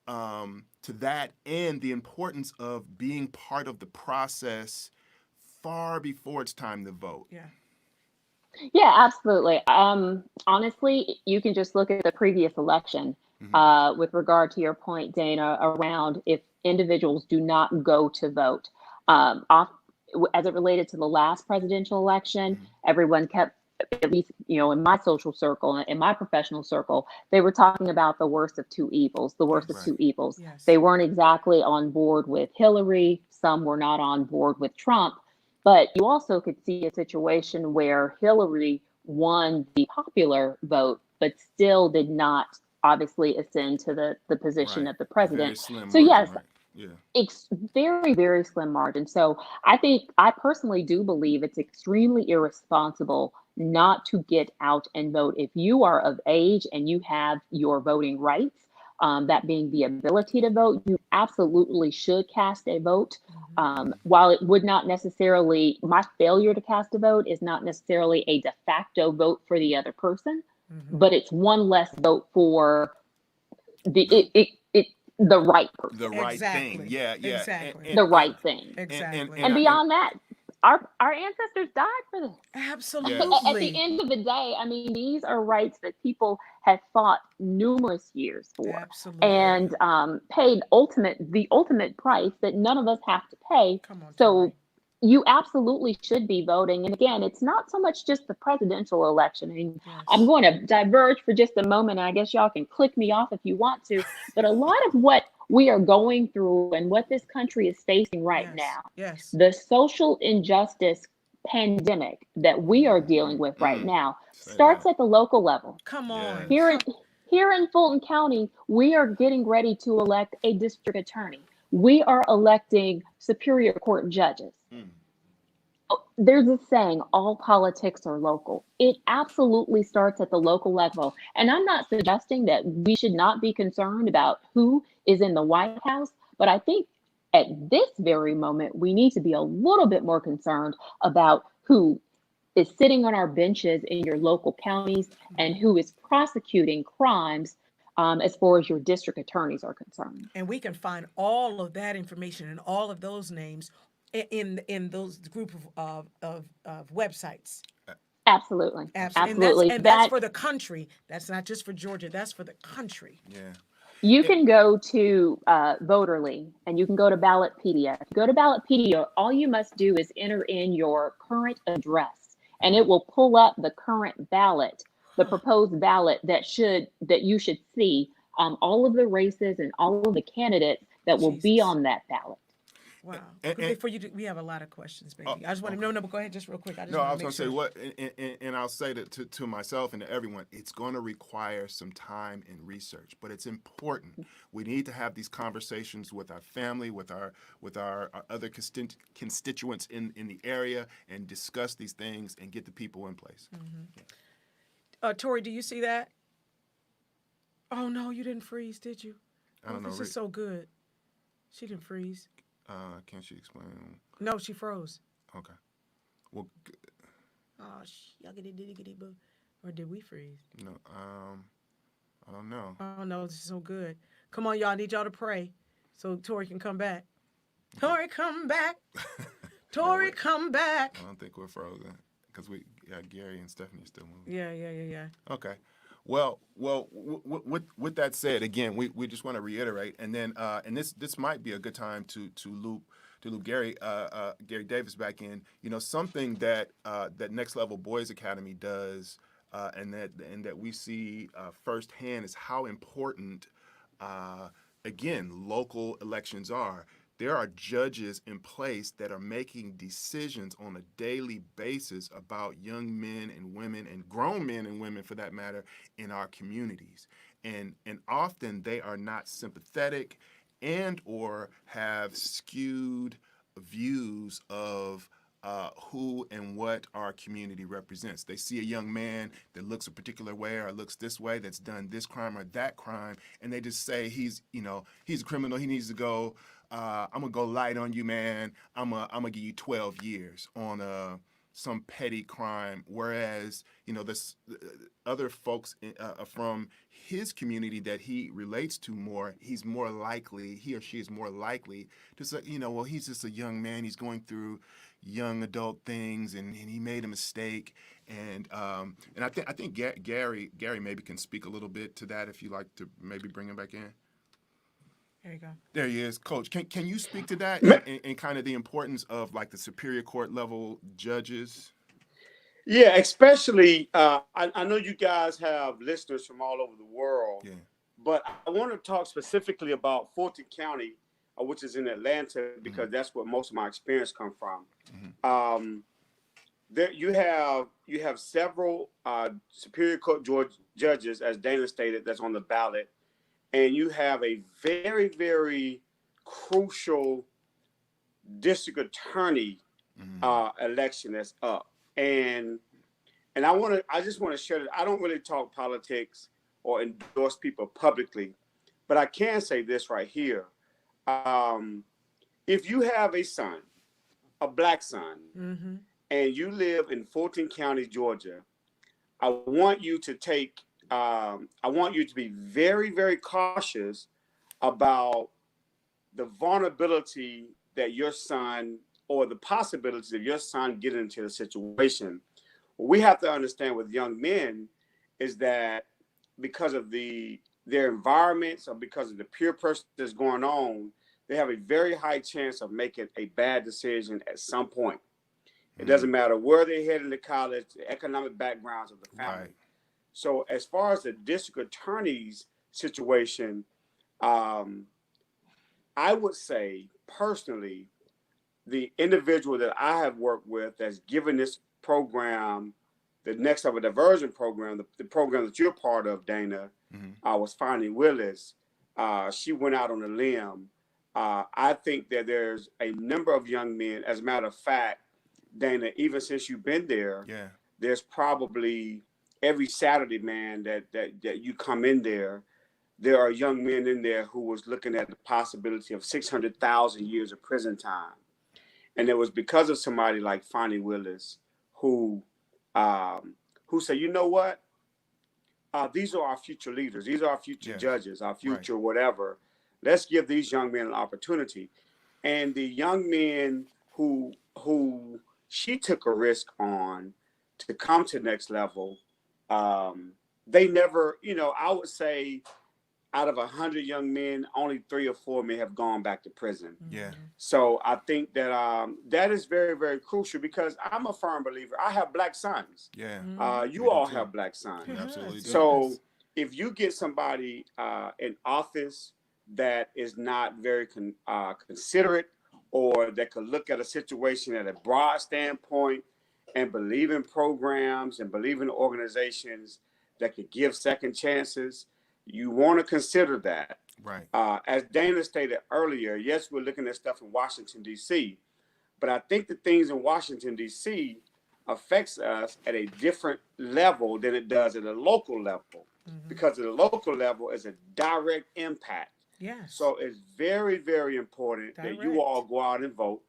that and the importance of being part of the process far before it's time to vote? Yeah. Yeah, absolutely. Honestly, you can just look at the previous election with regard to your point, Dana, around if individuals do not go to vote. As it related to the last presidential election, everyone kept, at least, you know, in my social circle, in my professional circle, they were talking about the worst of two evils, Yes. They weren't exactly on board with Hillary. Some were not on board with Trump. But you also could see a situation where Hillary won the popular vote, but still did not obviously ascend to the position of the president. So margin, yes, right? Yeah. It's very, very slim margin. So I personally do believe it's extremely irresponsible not to get out and vote. If you are of age and you have your voting rights, that being the ability to vote, you absolutely should cast a vote. While it would not necessarily, my failure to cast a vote is not necessarily a de facto vote for the other person, but it's one less vote for the right person. The right thing. Yeah. Exactly. The right thing. Exactly. And beyond that, our ancestors died for this. Absolutely. At the end of the day, I mean, these are rights that people have fought numerous years for. Absolutely. And paid the ultimate price that none of us have to pay. Come on, so Tori. You absolutely should be voting. And again, it's not so much just the presidential election. I mean, yes. I'm going to diverge for just a moment, and I guess y'all can click me off if you want to. But a lot of what we are going through and what this country is facing right now, the social injustice pandemic that we are dealing with right now, starts at the local level. Come on. Here in Fulton County, we are getting ready to elect a district attorney. We are electing Superior Court judges. There's a saying, all politics are local. It absolutely starts at the local level. And I'm not suggesting that we should not be concerned about who is in the White House, but I think at this very moment, we need to be a little bit more concerned about who is sitting on our benches in your local counties and who is prosecuting crimes as far as your district attorneys are concerned. And we can find all of that information and all of those names in those group of websites. Absolutely. And that's for the country. That's not just for Georgia. That's for the country. Yeah. You can go to Voterly and you can go to Ballotpedia. If you go to Ballotpedia, all you must do is enter in your current address, and it will pull up the current ballot, the proposed ballot that you should see all of the races and all of the candidates that will be on that ballot. Wow. Before you do, we have a lot of questions, baby. I just want to know, but go ahead just real quick. I was going to say what, and I'll say that to myself and to everyone, it's going to require some time and research, but it's important. We need to have these conversations with our family, with our other constituents in the area, and discuss these things and get the people in place. Tori, do you see that? Oh no, you didn't freeze, did you? I don't know. This is so good. She didn't freeze. Can she explain? No, she froze. Okay. Well. Oh, or did we freeze? No. I don't know. Oh no, this is so good. Come on, y'all. I need y'all to pray so Tori can come back. Tori, come back. No, Tori, wait. come back. I don't think we're frozen because Gary and Stephanie are still moving. Yeah. Okay. Well. With that said, again, we just want to reiterate, and then and this might be a good time to loop Gary Gary Davis back in. You know, something that that Next Level Boys Academy does, and that we see firsthand is how important again local elections are. There are judges in place that are making decisions on a daily basis about young men and women and grown men and women for that matter in our communities. And often they are not sympathetic and or have skewed views of who and what our community represents. They see a young man that looks a particular way or looks this way, that's done this crime or that crime, and they just say he's a criminal. He needs to go. I'm gonna go light on you, man. I'm gonna give you 12 years on some petty crime. Whereas this other folks from his community that he relates to more, he or she is more likely to say, well, he's just a young man. He's going through young adult things, and he made a mistake. And I think Gary maybe can speak a little bit to that if you like to maybe bring him back in. There you go. There he is, Coach. Can you speak to that and kind of the importance of like the Superior Court level judges? Yeah, especially I know you guys have listeners from all over the world, Yeah. but I want to talk specifically about Fulton County, which is in Atlanta, because that's where most of my experience comes from. There you have several Superior Court judges, as Dana stated, that's on the ballot. And you have a very, very crucial district attorney election that's up. And I just want to share that I don't really talk politics or endorse people publicly, but I can say this right here. If you have a son, a black son, and you live in Fulton County, Georgia, I want you to be very, very cautious about the vulnerability that your son or the possibilities of your son getting into the situation. What we have to understand with young men is that because of their environments or because of the peer pressure that's going on, they have a very high chance of making a bad decision at some point. It doesn't matter where they're heading to college, the economic backgrounds of the family. Right. So as far as the district attorney's situation, I would say personally, the individual that I have worked with that's given this program, the Next Level Diversion program, the program that you're part of, Dana, was Fannie Willis. She went out on a limb. I think that there's a number of young men, as a matter of fact, Dana, even since you've been there, there's probably every Saturday, man, that you come in there are young men in there who was looking at the possibility of 600,000 years of prison time. And it was because of somebody like Fannie Willis who said, you know what? These are our future leaders. These are our future judges, our future whatever. Let's give these young men an opportunity. And the young men who she took a risk on to come to Next Level, they never, I would say out of 100 young men, only 3 or 4 may have gone back to prison. Yeah. So I think that that is very, very crucial because I'm a firm believer. I have black sons. Yeah. You all have black sons. You absolutely do. So if you get somebody in office that is not very considerate, or that could look at a situation at a broad standpoint and believe in programs and believe in organizations that could give second chances, you want to consider that. Right. As Dana stated earlier, yes, we're looking at stuff in Washington, D.C., but I think the things in Washington, D.C. affects us at a different level than it does at a local level, because at the local level is a direct impact. Yes. So it's very, very important that you all go out and vote.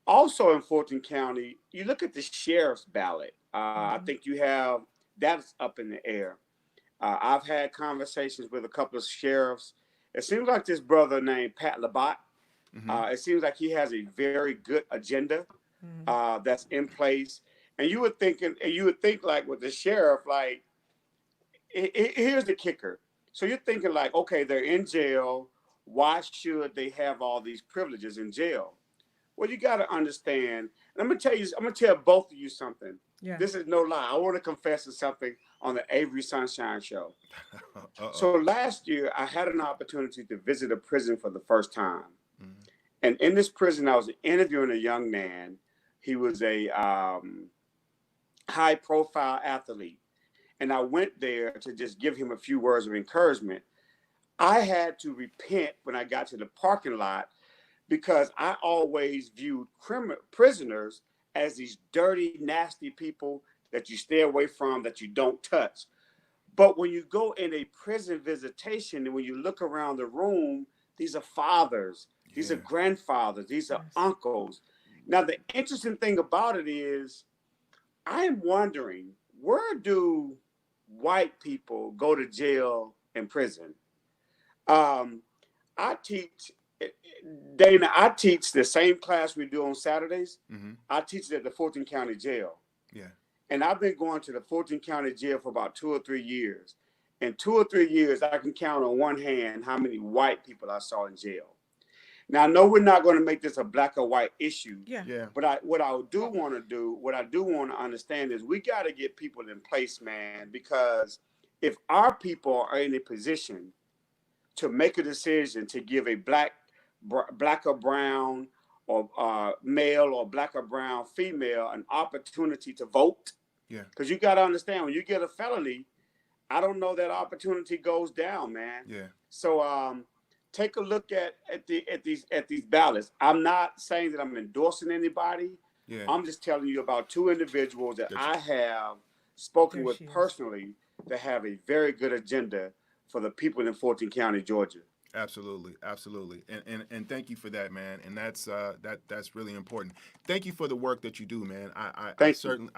Also in Fulton County, you look at the sheriff's ballot. I think you have that's up in the air. I've had conversations with a couple of sheriffs. It seems like this brother named Pat Labat, it seems like he has a very good agenda that's in place. And you would think like with the sheriff, like, here's the kicker. So you're thinking like, okay, they're in jail. Why should they have all these privileges in jail? Well, you got to understand. And I'm going to tell both of you something. Yeah. This is no lie. I want to confess to something on the Avery Sunshine Show. So last year, I had an opportunity to visit a prison for the first time. And in this prison, I was interviewing a young man. He was a high-profile athlete. And I went there to just give him a few words of encouragement. I had to repent when I got to the parking lot because I always viewed prisoners as these dirty, nasty people that you stay away from, that you don't touch. But when you go in a prison visitation and when you look around the room, these are fathers, these are grandfathers, these are uncles. Now, the interesting thing about it is, I am wondering, where do white people go to jail and prison? I teach, Dana, I teach the same class we do on Saturdays. I teach it at the Fulton County Jail. Yeah. And I've been going to the Fulton County Jail for about 2 or 3 years. In 2 or 3 years, I can count on one hand how many white people I saw in jail. Now, I know we're not going to make this a black or white issue. Yeah. But what I do want to understand is we got to get people in place, man, because if our people are in a position to make a decision to give a black or brown or male or black or brown female an opportunity to vote. Yeah. Because you got to understand, when you get a felony, I don't know that opportunity goes down, man. Yeah. So take a look at these ballots. I'm not saying that I'm endorsing anybody. Yeah. I'm just telling you about 2 individuals that I have spoken with personally that have a very good agenda for the people in Fulton County, Georgia. Absolutely, absolutely, and thank you for that, man. And that's really important. Thank you for the work that you do, man. I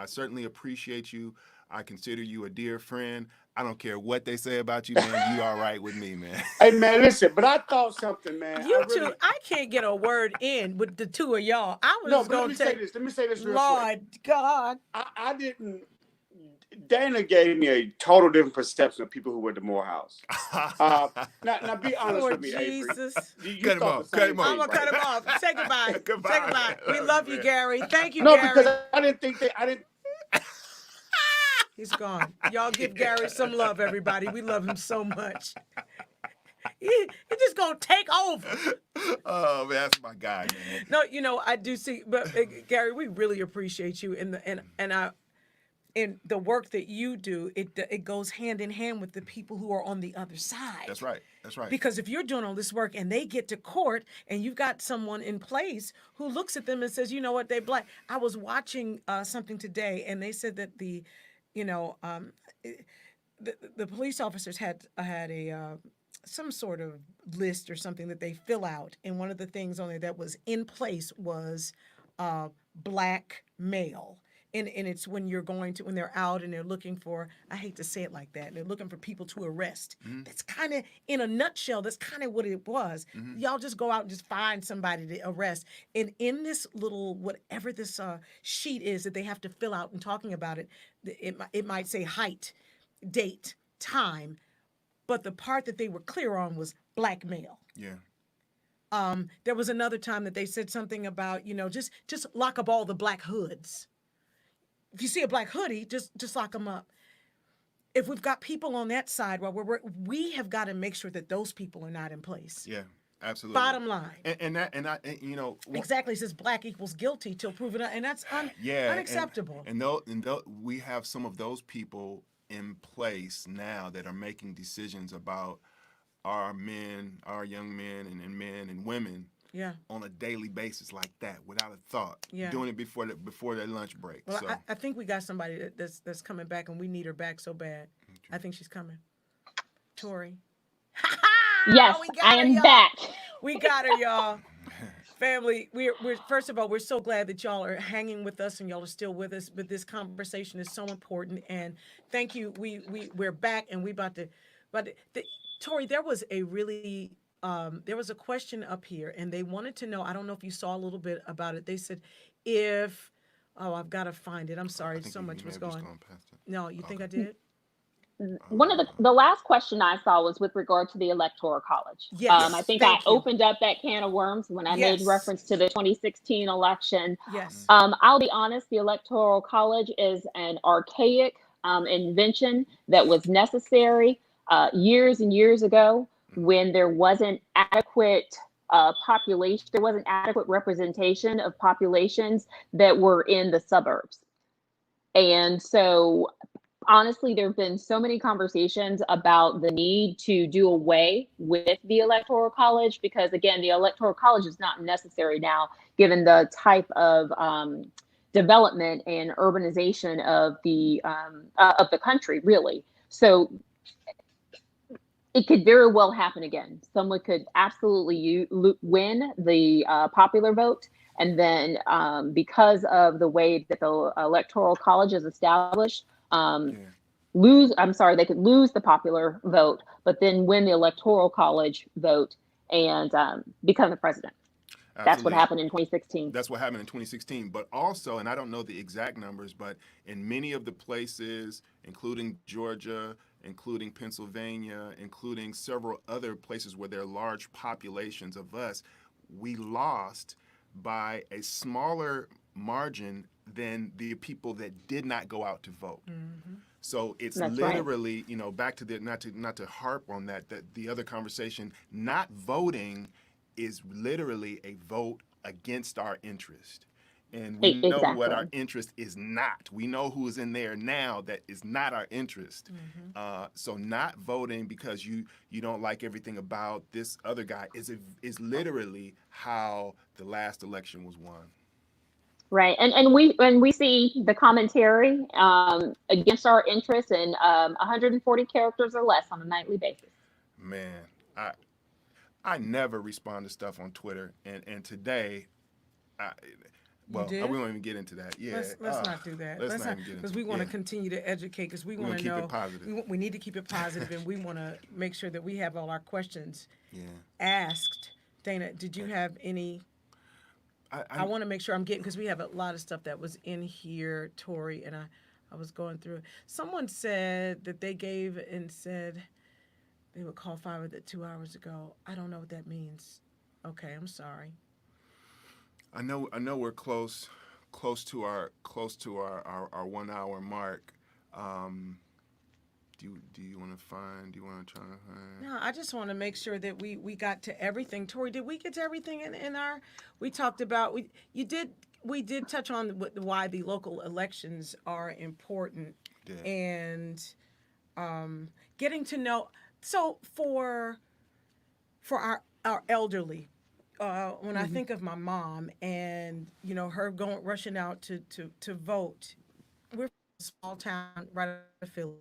certainly appreciate you. I consider you a dear friend. I don't care what they say about you, man. You all right with me, man. Hey, man, listen, but I thought something, man. I can't get a word in with the 2 of y'all. Let me say this real Lord quick. God. I didn't. Dana gave me a total different perception of people who went to Morehouse. Now be honest with me, Jesus. Avery. Cut him off. I'm gonna cut him off. Say goodbye. Goodbye. Say goodbye. We love you, Gary. Thank you, No, Gary. because I didn't think that. I didn't. He's gone. Y'all give Gary some love, everybody. We love him so much. He just gonna take over. Oh, man, that's my guy, man. No, I do see, but Gary, we really appreciate you and the work that you do. It goes hand in hand with the people who are on the other side. That's right. Because if you're doing all this work and they get to court and you've got someone in place who looks at them and says, you know what, they black. I was watching something today and they said that the police officers had a some sort of list or something that they fill out, and one of the things on there that was in place was black male. And it's when they're out and they're looking for, I hate to say it like that, they're looking for people to arrest. That's kind of, in a nutshell, that's kind of what it was. Y'all just go out and just find somebody to arrest. And in this little, whatever this sheet is that they have to fill out and talking about it, it might say height, date, time, but the part that they were clear on was black male. Yeah. There was another time that they said something about, just lock up all the black hoods. If you see a black hoodie, just lock them up. If we've got people on that side, we have got to make sure that those people are not in place. Yeah, absolutely. Bottom line. Exactly. It says black equals guilty till proven, and that's unacceptable. And we have some of those people in place now that are making decisions about our men, our young men, and men and women. Yeah. On a daily basis like that, without a thought. Yeah. Doing it before their lunch break. Well, so. I think we got somebody that's coming back, and we need her back so bad. Okay. I think she's coming. Tori. Yes, I am back. We got her, y'all. Family, we're first of all, we're so glad that y'all are hanging with us and y'all are still with us. But this conversation is so important, and thank you. We're back, and we about to, Tori, there was a really there was a question up here, and they wanted to know. I don't know if you saw a little bit about it. They said, if I've got to find it. I'm I sorry, think so you much may was have just going. gone past it. No, you think Okay. I did? One of the last question I saw was with regard to the Electoral College. I Yes. think I Thank you. opened up that can of worms when I made Yes. reference to the 2016 election. Yes. I'll be honest, the Electoral College is an archaic invention that was necessary years and years ago when there wasn't adequate population, there wasn't adequate representation of populations that were in the suburbs. And so honestly, there have been so many conversations about the need to do away with the Electoral College because, again, the Electoral College is not necessary now, given the type of development and urbanization of the country, really. So it could very well happen again. Someone could absolutely win the popular vote. And then because of the way that the Electoral College is established, they could lose the popular vote, but then win the Electoral College vote and become the president. Absolutely. That's what happened in 2016. That's what happened in 2016. But also, and I don't know the exact numbers, but in many of the places, including Georgia, including Pennsylvania, including several other places where there are large populations of us, we lost by a smaller margin than the people that did not go out to vote. Mm-hmm. So it's That's literally, right. you know, back to the not to harp on that the other conversation, not voting is literally a vote against our interest. And we know Exactly. what our interest is not. We know who is in there now that is not our interest. Mm-hmm. So not voting because you don't like everything about this other guy is literally how the last election was won. Right, and we see the commentary against our interests in 140 characters or less on a nightly basis. Man, I never respond to stuff on Twitter, and today, we won't even get into that. Yeah, let's not do that. Let's not even get into because we want to continue to educate. Because we want to know. Keep it positive. We need to keep it positive, and we want to make sure that we have all our questions asked. Dana, did you have any? I want to make sure I'm getting, because we have a lot of stuff that was in here, Tori, and I was going through it. Someone said that they gave and said they would call 5 of the 2 hours ago. I don't know what that means. Okay, I'm sorry. I know we're close to our 1 hour mark. Do you want to try to find? No, I just want to make sure that we got to everything. Tori, did we get to everything in our? We talked about we did touch on why the local elections are important, and getting to know. So for our elderly, when I think of my mom and her rushing out to vote, we're from a small town right out of Philly.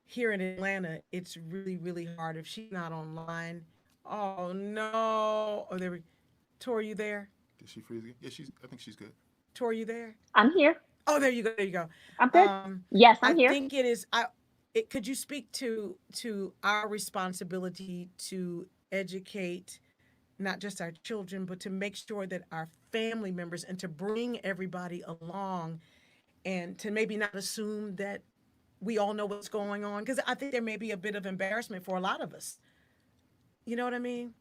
Here in Atlanta, it's really, really hard if she's not online. Oh no! Oh, Tori, you there? Did she freeze again? Yeah, I think she's good. Tori, you there? I'm here. Oh, there you go. There you go. I'm good. Yes, I'm here. I think it is. Could you speak to our responsibility to educate not just our children, but to make sure that our family members, and to bring everybody along, and to maybe not assume that we all know what's going on, because I think there may be a bit of embarrassment for a lot of us. You know what I mean?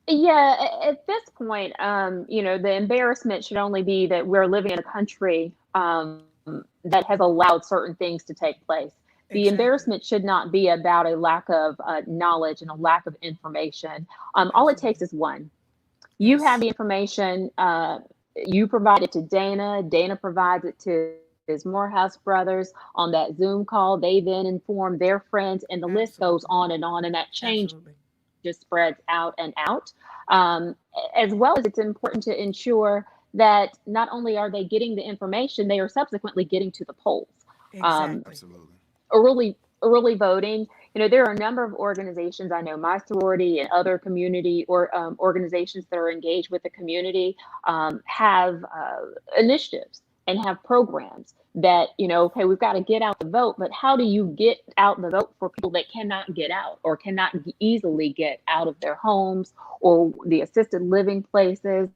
Yeah, at this point, the embarrassment should only be that we're living in a country that has allowed certain things to take place. The Exactly. embarrassment should not be about a lack of knowledge and a lack of information. All it takes is one. You have the information. You provide it to Dana. Dana provides it to his Morehouse brothers on that Zoom call. They then inform their friends, and the list goes on, and that change just spreads out and out. As well as it's important to ensure that not only are they getting the information, they are subsequently getting to the polls. Exactly. Absolutely. Early voting, there are a number of organizations. I know my sorority and other community or organizations that are engaged with the community have initiatives and have programs that, okay, we've got to get out the vote, but how do you get out the vote for people that cannot get out or cannot easily get out of their homes or the assisted living places?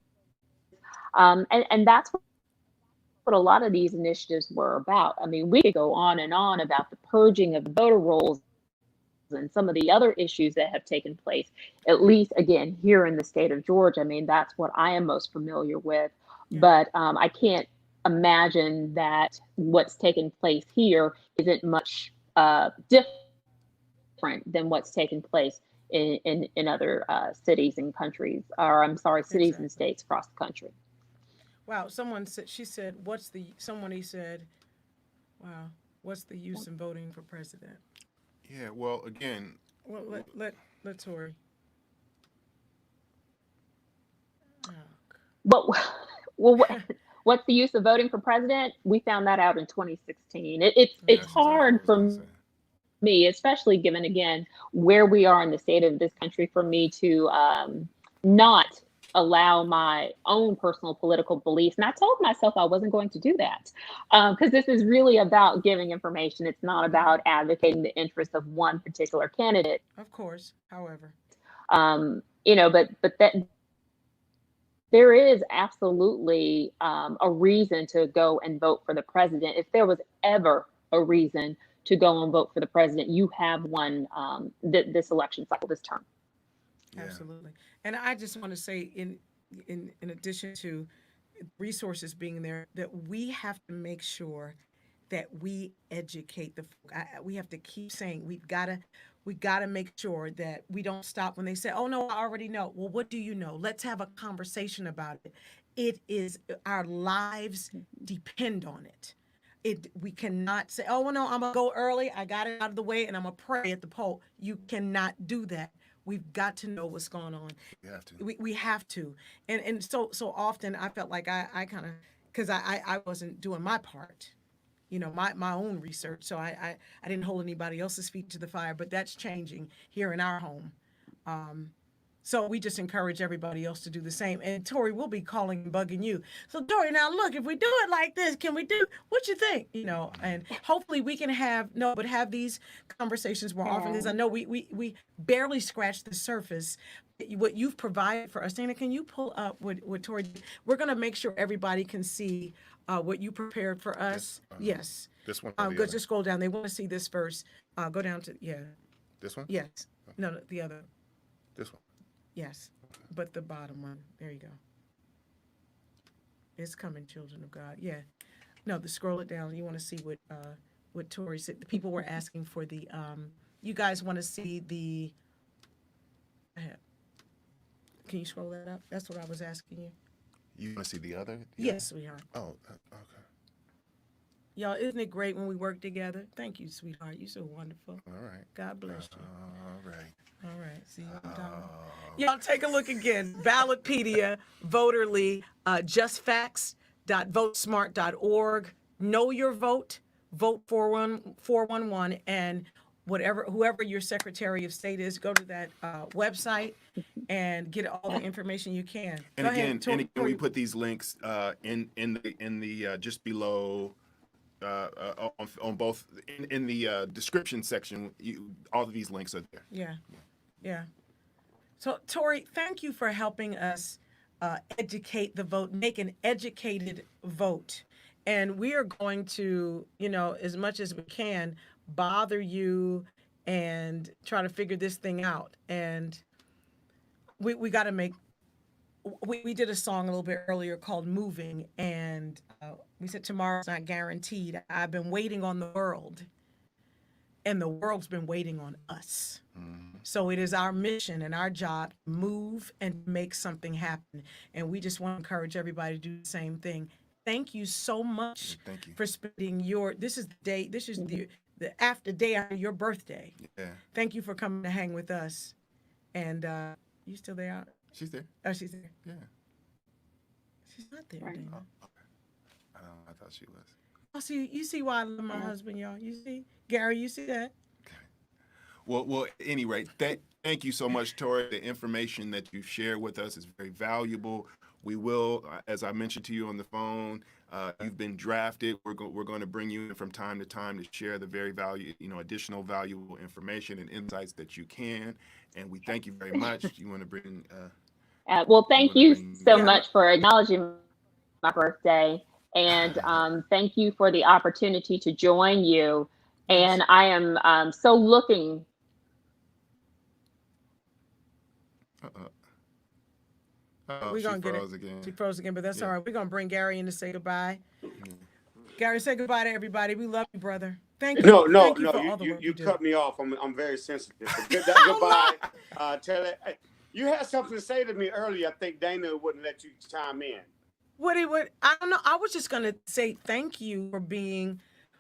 And that's what a lot of these initiatives were about. I mean, we could go on and on about the purging of the voter rolls and some of the other issues that have taken place, at least again, here in the state of Georgia. I mean, that's what I am most familiar with, but I can't imagine that what's taken place here isn't much different than what's taken place in other cities and countries, or I'm sorry, cities and states across the country. Wow, someone said, somebody said, wow, what's the use in voting for president? Yeah, well, again. Well, let Tori. Well, what's the use of voting for president? We found that out in 2016. It's hard for me, especially given, again, where we are in the state of this country, for me to not allow my own personal political beliefs. And I told myself I wasn't going to do that because this is really about giving information. It's not about advocating the interests of one particular candidate. Of course, however. But that there is absolutely a reason to go and vote for the president. If there was ever a reason to go and vote for the president, you have one this election cycle, this term. Yeah. Absolutely. And I just want to say, in addition to resources being there, that we have to make sure that we educate the folk. We have to keep saying we gotta make sure that we don't stop when they say, "Oh no, I already know." Well, what do you know? Let's have a conversation about it. It is our lives depend on it. We cannot say, "Oh well, no, I'm gonna go early. I got it out of the way, and I'm gonna pray at the poll." You cannot do that. We've got to know what's going on. We have to. We have to. And so often I felt like I kind of, because I wasn't doing my part, my own research. So I didn't hold anybody else's feet to the fire, but that's changing here in our home. So we just encourage everybody else to do the same. And Tori, we'll be calling and bugging you. So Tori, now look, if we do it like this, can we do what you think? And hopefully we can have these conversations more often, because I know we barely scratched the surface. What you've provided for us. Dana, can you pull up what Tori did? We're going to make sure everybody can see what you prepared for us. Yes. This one. Go just scroll down. They want to see this first. Go down to This one? Yes. No, the other. This one. Yes, but the bottom one. There you go. It's coming, children of God. Yeah. No, scroll it down. You want to see what Tori said. The people were asking for the. You guys want to see the. Can you scroll that up? That's what I was asking you. You want to see the other? Yes, sweetheart. Oh, okay. Y'all, isn't it great when we work together? Thank you, sweetheart. You're so wonderful. All right. God bless you. All right. All right. See what I'm talking about? Y'all take a look again. Ballotpedia, Voterly, justfacts.votesmart.org. Know your vote. Vote 411, and whoever your Secretary of State is, go to that website and get all the information you can. And go again, ahead, Tori. we put these links in the just below. On both in the description section, all of these links are there. Yeah. So Tori, thank you for helping us educate the vote, make an educated vote, and we are going to, as much as we can, bother you and try to figure this thing out. And we got to make. We did a song a little bit earlier called Moving, and we said tomorrow's not guaranteed. I've been waiting on the world, and the world's been waiting on us. Mm-hmm. So it is our mission and our job to move and make something happen. And we just want to encourage everybody to do the same thing. Thank you so much for spending this is the after day after your birthday. Yeah. Thank you for coming to hang with us. And you still there? She's there. Oh, she's there. Yeah. She's not there, Dana. Oh, okay. I thought she was. Oh, see, you see why I love my husband, y'all. You see, Gary, you see that? Well, at any rate, thank you so much, Tori. The information that you've shared with us is very valuable. We will, as I mentioned to you on the phone, you've been drafted. We're going to bring you in from time to time to share the very additional valuable information and insights that you can. And we thank you very much. You want to bring? Well, thank you so Yeah. much for acknowledging my birthday, and thank you for the opportunity to join you. And I am so looking. We're gonna get it. Again. She froze again, but that's all right. We're gonna bring Gary in to say goodbye. Gary, say goodbye to everybody. We love you, brother. Thank you. No, Thank you for all the work you do. cut me off. I'm very sensitive. So goodbye. Tell it. You had something to say to me earlier. I think Dana wouldn't let you chime in. I don't know. I was just gonna say thank you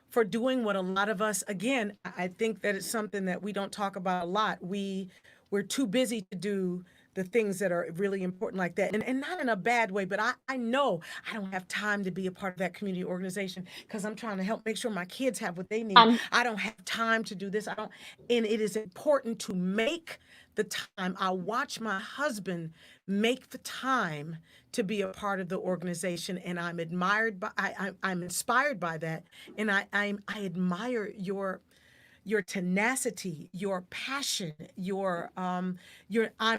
for doing what a lot of us. Again, I think that it's something that we don't talk about a lot. We're too busy to do the things that are really important like that. And not in a bad way, but I know I don't have time to be a part of that community organization because I'm trying to help make sure my kids have what they need. I don't have time to do this. And it is important to make the time. I watch my husband make the time to be a part of the organization, and I'm I'm inspired by that. And I admire your tenacity, your passion, I'm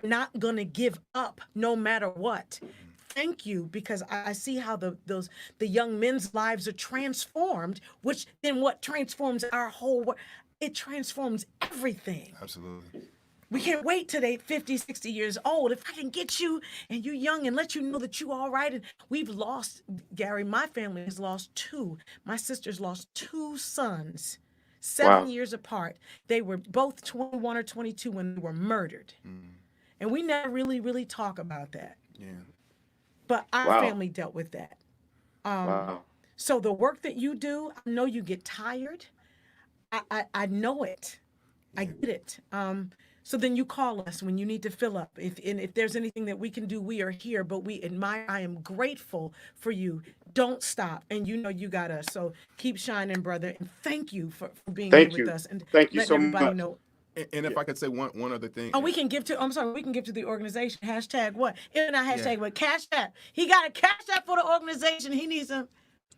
not gonna give up no matter what. Thank you, because I see how the young men's lives are transformed, which then what transforms our whole world. It transforms everything. Absolutely. We can't wait till they 50, 60 years old. If I can get you and you're young and let you know that you're all right. And we've lost, Gary, my family has lost two. My sister's lost two sons. 7 years apart. They were both 21 or 22 when they were murdered. And we never really talk about that. Yeah. But our family dealt with that. So the work that you do, I know you get tired. I know it. I get it. So then you call us when you need to fill up. If there's anything that we can do, we are here. But I am grateful for you. Don't stop. And you know you got us. So keep shining, brother. And thank you for being here with us. And thank you letting so everybody much. know. And if I could say one other thing. Oh, we can give to the organization. Hashtag what? Not hashtag what? Cash App. He got a Cash App for the organization. He needs some.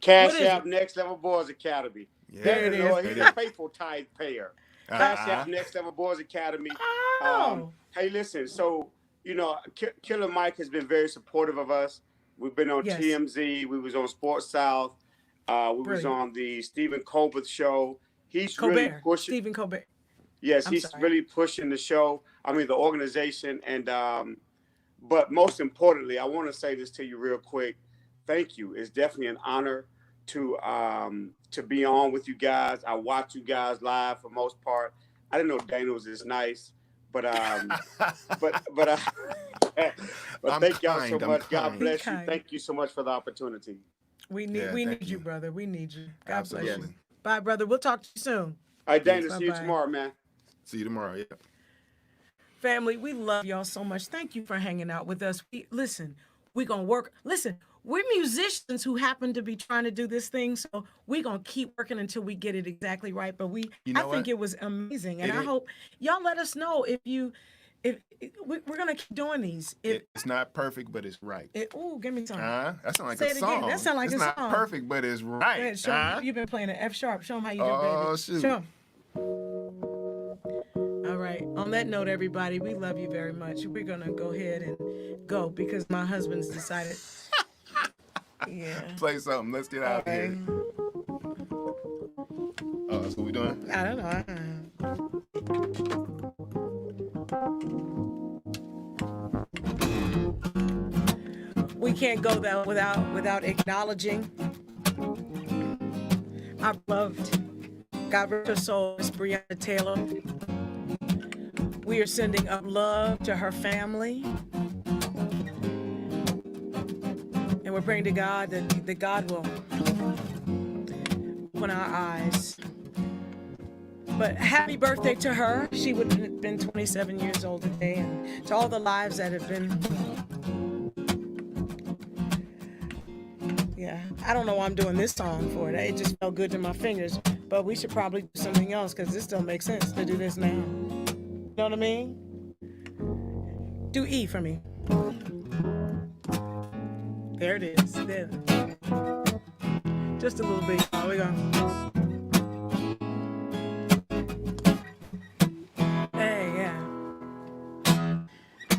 Cash App Next Level Boys Academy. Yeah. There it is. He's a faithful tithe payer. Cash App Next Level Boys Academy. Hey, listen. So Killer Mike has been very supportive of us. We've been on TMZ. We was on Sports South. We was on the Stephen Colbert show. He's really pushing. Stephen Colbert. Yes, he's really pushing the show. I mean, the organization. And but most importantly, I want to say this to you real quick. Thank you. It's definitely an honor to be on with you guys. I watch you guys live for most part. I didn't know Dana was this nice, but thank y'all so much. God bless you. Thank you so much for the opportunity. We need you, brother. We need you. God bless you. Bye, brother. We'll talk to you soon. All right, Dana. See you tomorrow, man. See you tomorrow. Yeah. Family, we love y'all so much. Thank you for hanging out with us. We're gonna work. Listen, we're musicians who happen to be trying to do this thing, so we're gonna keep working until we get it exactly right. But I think it was amazing, and I hope y'all let us know if we're gonna keep doing these. It's not perfect, but it's right. Give me some. That sounds like Say a it song. again. That sounds like it's a not song. Perfect, but it's right. Ahead, show 'em. You've been playing an F sharp. Show them how you do, baby. Oh, shoot. Show 'em. All right. On that note, everybody, we love you very much. We're gonna go ahead and go because my husband's decided. Yeah. Play something. Let's get out of here. Oh, that's what we doing? I don't know. We can't go though without acknowledging our beloved, God rest her soul, Miss Breonna Taylor. We are sending up love to her family. And we're praying to God that God will open our eyes. But happy birthday to her. She would have been 27 years old today. And to all the lives that have been... Yeah, I don't know why I'm doing this song for it. It just felt good to my fingers. But we should probably do something else because this don't make sense to do this now. You know what I mean? Do E for me. There it is. There. Just a little bit. Oh, we go. Hey, yeah.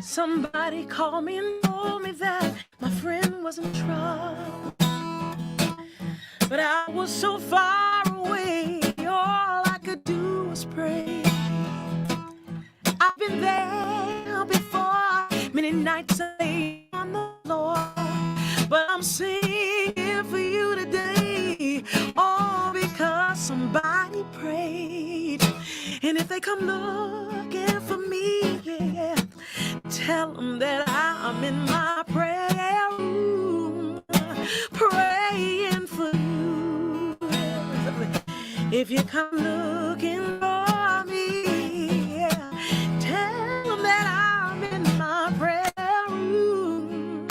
Somebody called me and told me that my friend was in trouble. But I was so far away, all I could do was pray. I've been there before, many nights I lay on the floor. But I'm singing for you today, all because somebody prayed. And if they come looking for me, yeah, tell them that I'm in my prayer room, praying for you. If you come looking for me, yeah, tell them that I'm in my prayer room,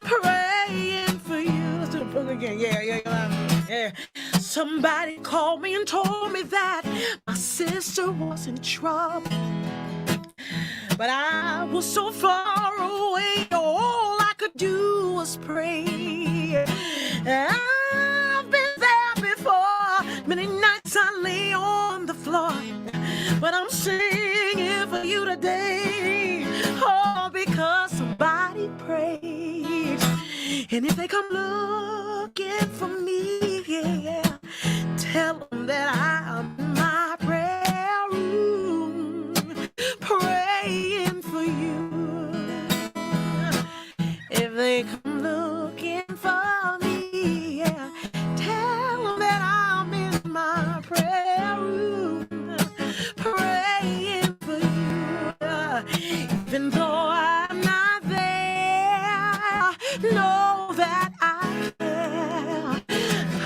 praying for you. Let's do the book again. Yeah. Somebody called me and told me that my sister was in trouble. But I was so far away, all I could do was pray. I've been there before, many nights I lay on the floor. But I'm singing for you today, all because somebody prayed. And if they come looking for me, yeah, tell them that I'm in my prayer room, praying for you. If they come looking for me, yeah, tell them that I'm in my prayer room, praying for you. Even though I'm not there, know that I care.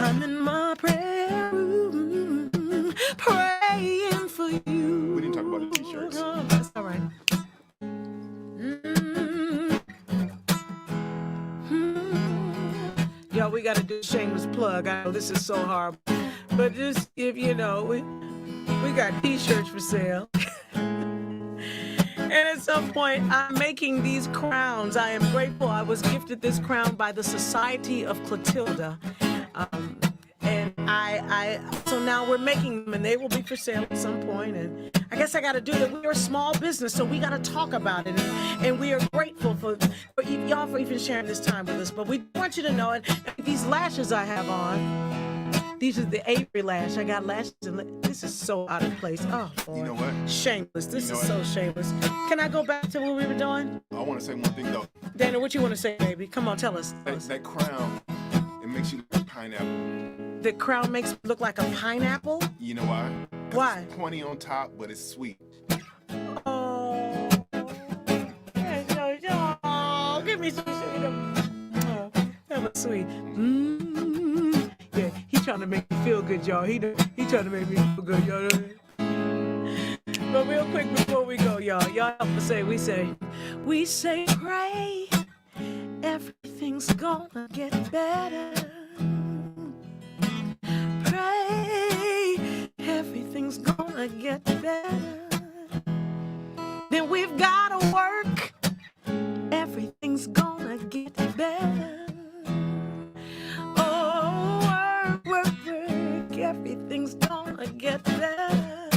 I'm in my prayer room, praying for you. We didn't talk about the t-shirts. Oh, that's all right. Yo, we got to do a shameless plug. I know this is so hard, but just if you know, we got t-shirts for sale. And at some point, I'm making these crowns. I am grateful I was gifted this crown by the Society of Clotilda. And so now we're making them, and they will be for sale at some point. And I guess I got to do that. We're a small business, so we got to talk about it. And we are grateful for y'all for even sharing this time with us. But we want you to know, and these lashes I have on, these are the Avery lash. I got lashes, and this is so out of place. Oh, boy. You know what? Shameless. This is so shameless. Can I go back to what we were doing? I want to say one thing, though. Dana, what you want to say, baby? Come on, tell us. That crown, it makes you look like a pineapple. The crown makes me look like a pineapple? You know why? 'Cause Why? It's pointy on top, but it's sweet. Oh, give me some sweet. Oh, that was sweet. Yeah, he trying to make me feel good, y'all. He trying to make me feel good, y'all. But real quick before we go, y'all help us say, we say, pray, everything's gonna get better. Pray, everything's gonna get better. Then we've gotta work, everything's gonna get better. Oh, work, everything's gonna get better.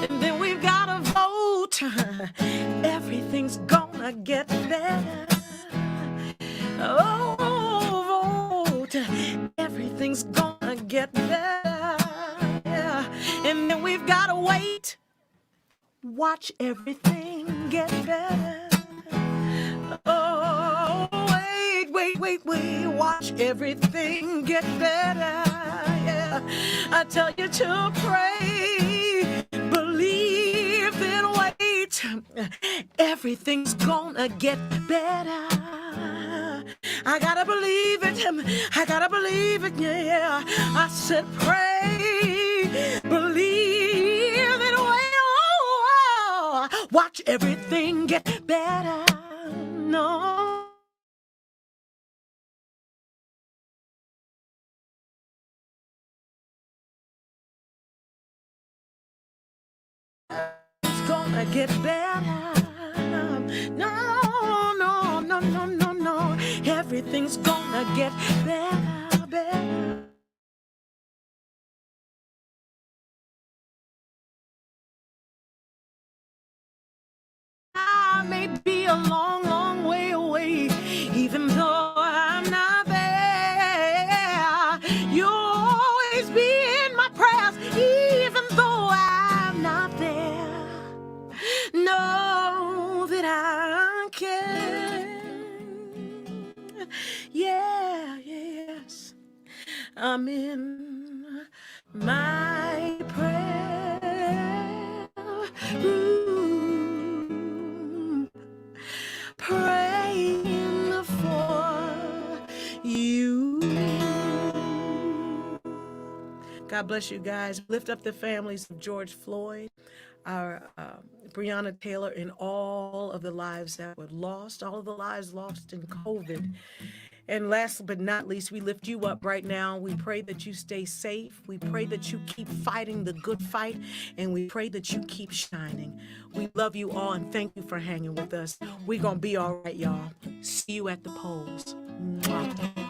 And then we've gotta vote, everything's gonna get better. Oh, vote, everything's gonna get better. Yeah. And then we've gotta wait, watch everything get better. Oh, wait, watch everything get better. Yeah, I tell you to pray, believe, then wait. Everything's gonna get better. I gotta believe it, yeah. I said pray, believe, then wait. Oh, watch everything get better. No. gonna get better. No, no, no, no, no, no. Everything's gonna get better, better. I may be a long, long way away, even though I'm not there. You'll always be in my prayers, even though I'm not there. Know that I can. Yeah, yes. I'm in my prayer room, praying for you. God bless you guys. Lift up the families of George Floyd, our Breonna Taylor, and all of the lives that were lost, all of the lives lost in COVID. And last but not least, we lift you up right now. We pray that you stay safe. We pray that you keep fighting the good fight. And we pray that you keep shining. We love you all and thank you for hanging with us. We're going to be all right, y'all. See you at the polls. Mwah.